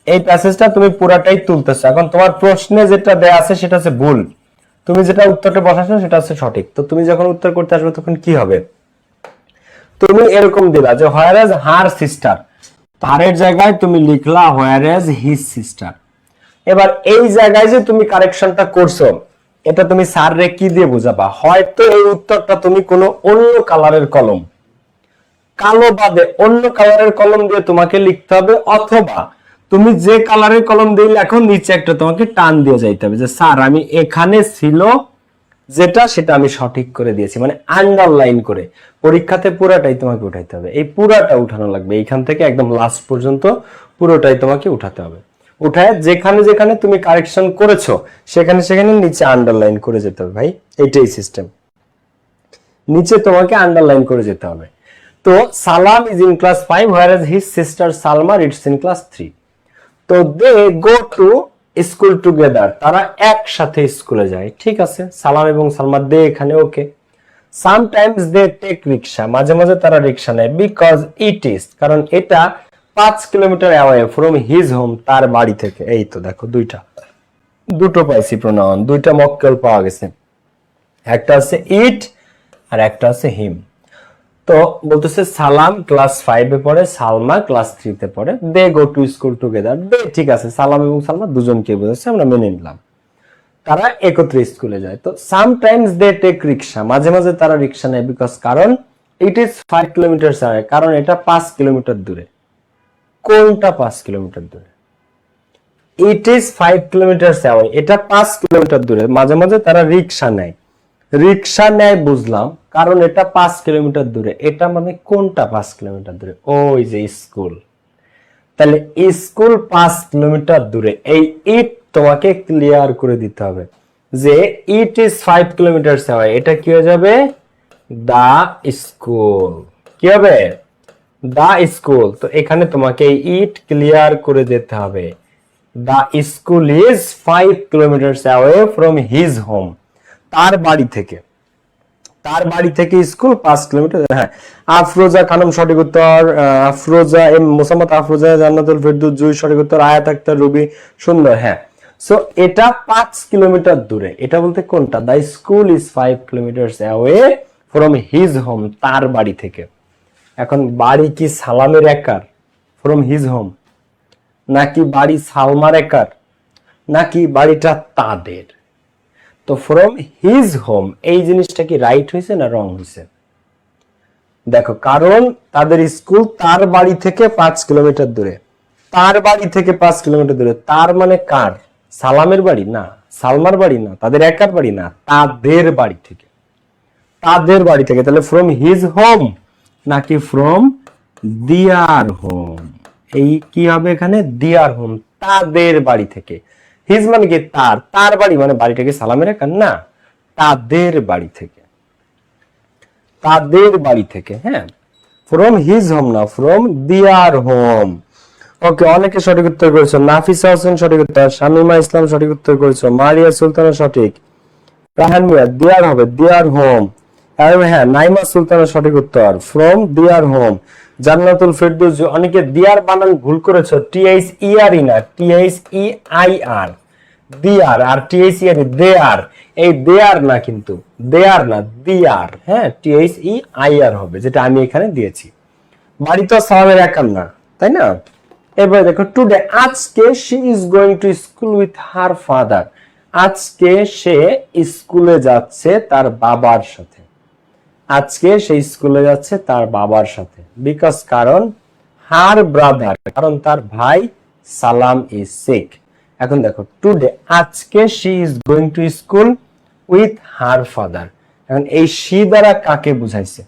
এই প্যাসেজটা তুমি পুরাটাই তুলতেছো, এখন তোমার প্রশ্নে যেটা দেয়া আছে সেটা হচ্ছে ভুল, তুমি যেটা উত্তরটা বসাছো সেটা হচ্ছে সঠিক। তো তুমি যখন উত্তর করতে আসবে তখন কি হবে? তুমি এরকম দিলা যে হোয়ার এজ হার সিস্টার, হারের জায়গায় তুমি লিখলা হোয়ার এজ হিজ সিস্টার। এবার এই জায়গায় যে তুমি কারেকশনটা করছো, এটা তুমি স্যার রে কি দিয়ে বুঝাবা? হয়তো এই উত্তরটা তুমি কোনো অন্য কালারের কলম, কালো বাদে অন্য কালারের কলম দিয়ে তোমাকে লিখতে হবে, অথবা তুমি যে কালারের কলম দিয়ে লেখো নিচে একটা তোমাকে টান দিয়ে যাইতে হবে যে স্যার আমি এখানে ছিল যেটা সেটা আমি সঠিক করে দিয়েছি, মানে আন্ডারলাইন করে। পরীক্ষাতে পুরাটাই তোমাকে উঠাইতে হবে, এই পুরাটা উঠানো লাগবে, এইখান থেকে একদম লাস্ট পর্যন্ত পুরোটাই তোমাকে উঠাতে হবে। উঠায় যেখানে যেখানে তুমি কারেকশন করেছো সেখানে সেখানে নিচে আন্ডারলাইন করে যেতে হবে ভাই, এইটাই সিস্টেম, নিচে তোমাকে আন্ডারলাইন করে যেতে হবে। তো Salam is in class 5 whereas his sister Salma reads in class 3. তো দে গো টু স্কুল টুগেদার, তারা একসাথে স্কুলে যায়, ঠিক আছে সালাম এবং সালমা দে এখানে ওকে। সামটাইমস দে টেক রিকশা, মাঝে মাঝে তারা রিকশা নেয়, বিকজ ইট ইজ, কারণ এটা 5 kilometre away from his home, তার বাড়ি থেকে। এই তো দেখো দুটো পাইছি প্রোনাউন, দুইটা মক্কেল পাওয়া গেছে, একটা আছে ইট আর একটা আছে হিম। তো বলতেছে সালাম ক্লাস 5 এ পড়ে, সালমা ক্লাস 3 তে পড়ে, দে গো টু স্কুল টুগেদার, দে ঠিক আছে সালাম এবং সালমা দুজনকে বোঝাচ্ছে, আমরা মেনে নিলাম, তারা একত্রে স্কুলে যায়। তো সামটাইমস দে টেক রিকশা, মাঝে মাঝে তারা রিকশা নেয়, বিকজ কারণ ইট ইজ 5 কিলোমিটার অ্যাওয়ে, কারণ এটা 5 কিলোমিটার দূরে। কোনটা 5 কিলোমিটার দূরে? ইট ইজ 5 কিলোমিটার অ্যাওয়ে, এটা 5 কিলোমিটার দূরে। মাঝে মাঝে তারা রিক্সা নেয়, রিক্সা নেয় বুঝলাম, কারণ এটা 5 কিলোমিটার দূরে। এটা মানে কোনটা 5 কিলোমিটার দূরে? ওই যে স্কুল। তাহলে স্কুল 5 কিলোমিটার দূরে, এই ইট তোমাকে ক্লিয়ার করে দিতে হবে যে ইট ইজ 5 কিলোমিটার অ্যাওয়ে। এটা কি হয়ে যাবে? The school. কি হবে? The school. তো এখানে তোমাকে ইট ক্লিয়ার করে যেতে হবে। The school is 5 kilometre away from his home. তার বাড়ি থেকে, তার বাড়ি থেকে স্কুল 5 কিলোমিটার। হ্যাঁ, আফরোজা খানম সঠিক উত্তর। আফরোজা এম মোসাম্মদ আফরোজা, জান্নাতুল ফেরদৌস জুই সঠিক উত্তর। আয়াত আক্তার রুবি সুন্দর। হ্যাঁ, সো এটা 5 কিলোমিটার দূরে। এটা বলতে কোনটা? The school is 5 kilometre away from his home, তার বাড়ি থেকে। এখন বাড়ি কি সালামের একার ফ্রম হিজ হোম, নাকি বাড়ি সালমার একার, নাকি বাড়িটা তাদের? তো ফ্রম হিজ হোম এই জিনিসটা কি রাইট হয়েছে না রং হয়েছে? দেখো, কারণ তাদের স্কুল তার বাড়ি থেকে 5 কিলোমিটার দূরে। তার বাড়ি থেকে 5 কিলোমিটার দূরে, তার মানে কার? সালামের বাড়ি না, সালমার বাড়ি না, তাদের একার বাড়ি না, তাদের বাড়ি থেকে। তাদের বাড়ি থেকে। তাহলে ফ্রম হিজ হোম নাকি ফ্রম দিয়ার হোম? এই কি হবে এখানে? দিয়ার হোম, তাদের বাড়ি থেকে। হিজ মানে কি? তার। তার বাড়ি মানে বাড়িটাকে সালামের একার না, তাদের বাড়ি থেকে। তাদের বাড়ি থেকে। হ্যাঁ, ফ্রম হিজ হোম না, ফ্রম দিয়ার হোম। ওকে, অনেকে সঠিক উত্তর করেছো। নাফিসা হোসেন সঠিক উত্তর, শামিমা ইসলাম সঠিক উত্তর করেছো, মারিয়া সুলতানা সঠিক, রাহান মিয়া দিয়ার হবে, দিয়ার হোম। হ্যাঁ, নাইমা সুলতানা সঠিক উত্তর, ফ্রম দিয়ার হোম। জান্নাতুল ফেরদৌস, অনেকে দিয়ার বানান ভুল করেছো, টিএইচ ই আর ই না, টিএইচ ই আই আর, দিয়ার। আর টিএইচ ই আর, দেয়ার। এই দেয়ার না, কিন্তু দেয়ার না, দিয়ার। হ্যাঁ, টিএইচ ই আই আর হবে, যেটা আমি এখানে দিয়েছি। বাড়ি তো সালামের একার না, তাই না? এবার দেখো, টুডে, আজকে she is going to school with her father. আজকে সে স্কুলে যাচ্ছে তার বাবার সাথে। আজকে সে স্কুলে যাচ্ছে তার বাবার সাথে। বিকজ, কারণ হার ব্রাদার, কারণ তার ভাই সালাম ইজ সিক। এখন দেখো, টুডে, আজকে she is going to school with her father. এখন এই শি দ্বারা কাকে বুঝাইছে?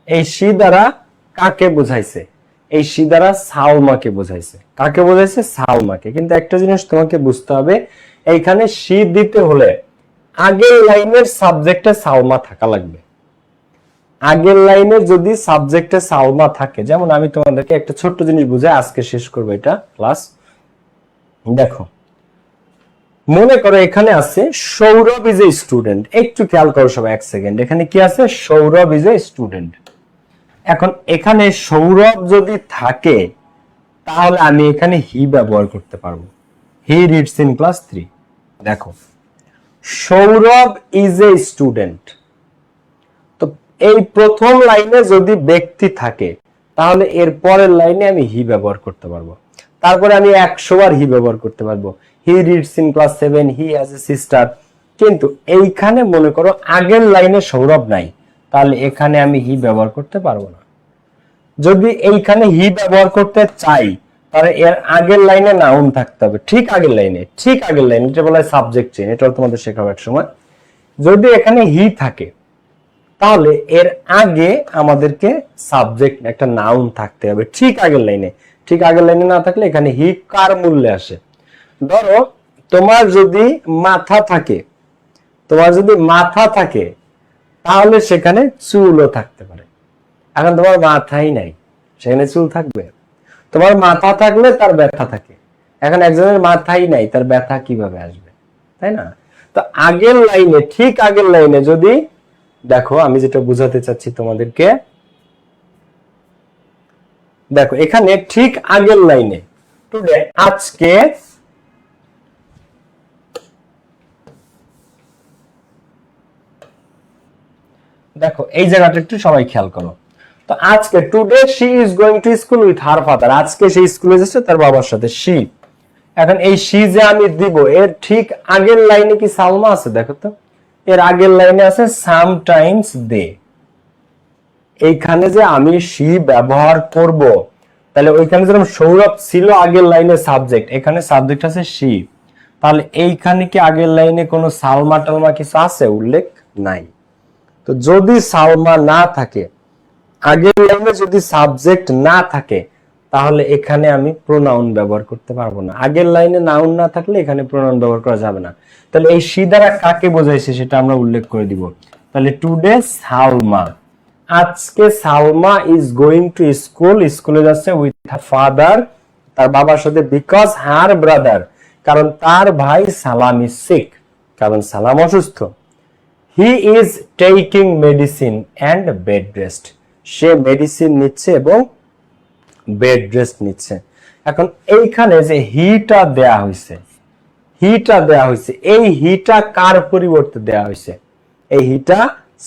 এই শি দ্বারা কাকে বুঝাইছে? এই শি দ্বারা সালমাকে বুঝাইছে। কাকে বুঝাইছে? সালমাকে। কিন্তু একটা জিনিস তোমাকে বুঝতে হবে, এইখানে শি দিতে হলে আগের লাইনের সাবজেক্টে সালমা থাকা লাগবে। আগের লাইনে যদি সাবজেক্টে সালমা থাকে, যেমন আমি তোমাদেরকে একটা ছোট্ট জিনিস বুঝাই, আজকে শেষ করবো এটা ক্লাস। দেখো, মনে করো এখানে আছে সৌরভ ইজ এ স্টুডেন্ট। একটু খেয়াল করো সবাই, এক সেকেন্ড। এখানে কি আছে? Sourav is a student. এখন এখানে সৌরভ যদি থাকে, তাহলে আমি এখানে হি ব্যবহার করতে পারবো। He reads in class 3। দেখো, সৌরভ ইজ এ স্টুডেন্ট। তো এই প্রথম লাইনে যদি ব্যক্তি থাকে, তাহলে এর পরের লাইনে আমি হি ব্যবহার করতে পারবো। তারপরে আমি 100 বার হি ব্যবহার করতে পারবো। He reads in class 7, he has a sister. কিন্তু এইখানে মনে করো আগের লাইনে সৌরভ নাই, তাহলে এখানে আমি হি ব্যবহার করতে পারবো না। যদি এইখানে হি ব্যবহার করতে চাই, তাহলে এর আগের লাইনে নাউন থাকতে হবে। ঠিক আগের লাইনে, ঠিক আগের লাইনে, এটা বলা হয় সাবজেক্ট চেইন। এটা তোমাদের শেখাবো এক সময়। যদি এখানে হি থাকে, তাহলে এর আগে আমাদেরকে সাবজেক্ট, একটা নাউন থাকতে হবে ঠিক আগের লাইনে। ঠিক আগের লাইনে না থাকলে এখানে হি কার মূল্যে আসে? ধরো, তোমার যদি মাথা থাকে, তোমার যদি মাথা থাকে, তাহলে সেখানে চুলও থাকতে পারে। এখন তোমার মাথাই নাই, সেখানে চুল থাকবে? তোমার মাথা থাকলে তার ব্যথা থাকে। এখন একজনের মাথাই নাই, তার ব্যথা কিভাবে আসবে? তাই না? তো আগের লাইনে, ঠিক আগের লাইনে যদি, দেখো আমি যেটা বুঝাতে চাচ্ছি তোমাদেরকে, দেখো এখানে ঠিক আগের লাইনে, টুডে, আজকে, দেখো এই জায়গাটা একটু সবাই খেয়াল করো। তো আজকে, today she is going to school with her father. আজকে সে স্কুলে যাচ্ছে তার বাবার সাথে, শি। এখন এই শি যে আমি দিব, এর ঠিক আগের লাইনে কি সালমা আছে? দেখো তো, এর আগের লাইনে আছে সামটাইমস দে। এইখানে যে আমি শি ব্যবহার করব, তাহলে ওইখানে যেরকম সৌরভ ছিল আগের লাইনে সাবজেক্ট, এখানে সাবজেক্ট আছে শি। তাহলে এইখানে কি আগের লাইনে কোনো সালমা টালমা কিছু আছে? উল্লেখ নাই। তো যদি সালমা না থাকে, আগের লাইনে যদি সাবজেক্ট না থাকে, তাহলে এখানে আমি প্রোনাউন ব্যবহার করতে পারবো না। আগের লাইনে নাউন না থাকলে এখানে প্রোনাউন ব্যবহার করা যাবে না। তাহলে এই শি দ্বারা কাকে বোঝাইছে সেটা আমরা উল্লেখ করে দিব। তাহলে টুডে সালমা, আজকে Salma is going to school, স্কুলে যাচ্ছে উইথ হার ফাদার, তার বাবার সাথে, বিকজ হার ব্রাদার, কারণ তার ভাই সালাম ইজ সিক, কারণ সালাম অসুস্থ। He is taking medicine and bed rest, say medicine নিচ্ছে এবং বেড রেস্ট নিচ্ছে। এখন এইখানে যে হিটা দেয়া হয়েছে, হিটা দেয়া হয়েছে, এই হিটা কার পরিবর্তে দেয়া হয়েছে? এই হিটা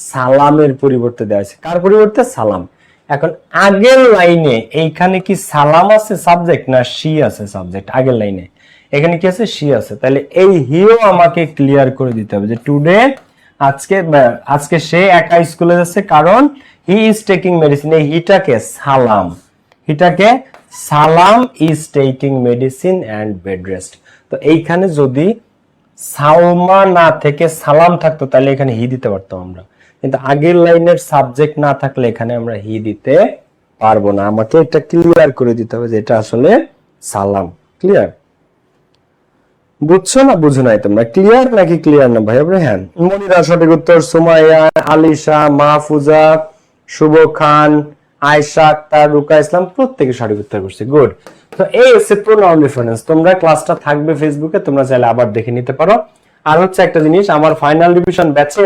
সালামের পরিবর্তে দেওয়া হয়েছে। কার পরিবর্তে? সালাম। এখন আগের লাইনে এইখানে কি সালাম আছে সাবজেক্ট, না শি আছে সাবজেক্ট? আগের লাইনে এখানে কি আছে? শি আছে। তাহলে এই হিও আমাকে ক্লিয়ার করে দিতে হবে যে টুডে, আজকে সে একা স্কুলে যাচ্ছে, কারণ হি ইজ টেকিং মেডিসিন। এই হিটাকে সালাম, হিটাকে সালাম is taking medicine and bed rest. তো এইখানে যদি সালমা না থেকে সালাম থাকতো তাহলে এখানে হি দিতে পারতাম আমরা, কিন্তু আগের লাইনের সাবজেক্ট না থাকলে এখানে আমরা হি দিতে পারবো না। আমাকে এটা ক্লিয়ার করে দিতে হবে যে এটা আসলে সালাম। ক্লিয়ার? বুঝছো না বুঝো নাই তোমরা? ক্লিয়ার নাকি ক্লিয়ার না ভাই? হ্যাঁ, মনিরা সঠিক উত্তর, সুমাইয়া, আলিশা, মাহফুজা, শুভ খান, আয়েশা আক্তার, রুকা ইসলাম প্রত্যেকে সঠিক উত্তর করছে। গুড। তো এই হচ্ছে প্রোনাউন ডিফারেন্স। তোমরা ক্লাসটা থাকবে ফেসবুকে, তোমরা চাইলে আবার দেখে নিতে পারো। আর হচ্ছে একটা জিনিস, আমার ফাইনাল ডিভিশন ব্যাচে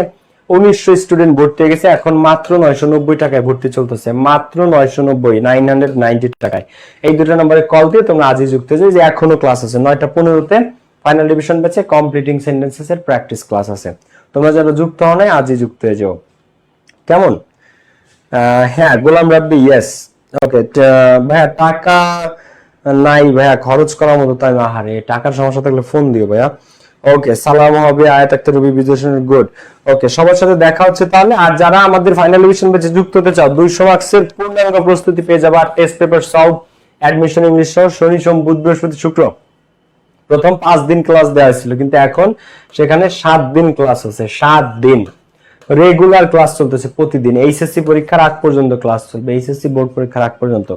1900 স্টুডেন্ট ভর্তি হয়ে গেছে, এখন মাত্র 990 টাকায় ভর্তি চলতেছে, মাত্র 990 টাকায়। এই দুটো নম্বরে কল দিয়ে তোমরা আজই যুক্ত হয়ে যাও, যে এখনো ক্লাস আছে 9:15-তে ফাইনাল ডিভিশন ব্যাচে কমপ্লিটিং সেন্টেন্সেস এর প্র্যাকটিস ক্লাস আছে। তোমরা যারা যুক্ত হও নাই আজই যুক্ত হয়ে যাও। কেমন? হ্যাঁ, গোলাম রাব্বি, ইয়েস। ওকে ভাইয়া, টাকা নাই ভাইয়া, খরচ করার মতো তাই না? আরে টাকার সমস্যা থাকলে ফোন দিও ভাইয়া। ওকে, সালাম হবে, আয়াত আক্তার, রবি বিজয়, গুড। ওকে, সবার সাথে দেখা হচ্ছে তাহলে। আর যারা আমাদের ফাইনাল ডিভিশন ব্যাচে যুক্ত হতে চাও, 200 মার্কসের পূর্ণাঙ্গ প্রস্তুতি পেয়ে যাবে, আর test paper solve, admission English সহ শনি সোম বুধ বৃহস্পতি শুক্র প্রথম 5 দিন ক্লাস দেওয়া ছিল, কিন্তু এখন সেখানে 7 দিন ক্লাস হচ্ছে। 7 দিন রেগুলার ক্লাস চলতেছে প্রতিদিন। এইচএসসি পরীক্ষার আগ পর্যন্ত ক্লাস চলবে, এইচএসসি বোর্ড পরীক্ষার আগ পর্যন্ত।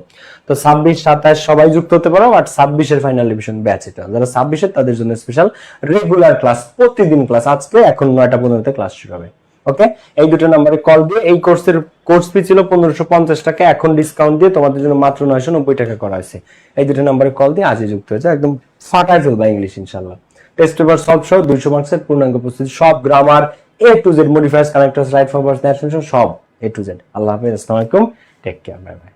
তো 26, 27 সবাই যুক্ত হতে পারো। আর 26 এর ফাইনাল ডিভিশন ব্যাচ এটা, যারা 26 এর তাদের জন্য স্পেশাল রেগুলার ক্লাস, প্রতিদিন ক্লাস। আজকে এখন 9:15-তে ক্লাস শুরু হবে। ওকে, এই দুটো নম্বরে কল দিয়ে, এই কোর্সের কোর্স ফি ছিল 1550 টাকা, এখন ডিসকাউন্ট দিয়ে তোমাদের জন্য মাত্র 990 টাকা করা হয়েছে। এই দুটো নম্বরে কল দিয়ে আজই যুক্ত হয়ে যাও, একদম ফাটায় ফেলবা ইংলিশ ইনশাআল্লাহ। টেস্ট পেপার সলভ সহ 200 মার্কসের পূর্ণাঙ্গ প্রস্তুতি, সব grammar A to Z, modifiers, connectors, right forwards, narration, সব A to Z। আল্লাহ হাফেজ, আসসালামু আলাইকুম, টেক কেয়ার, বাই বাই।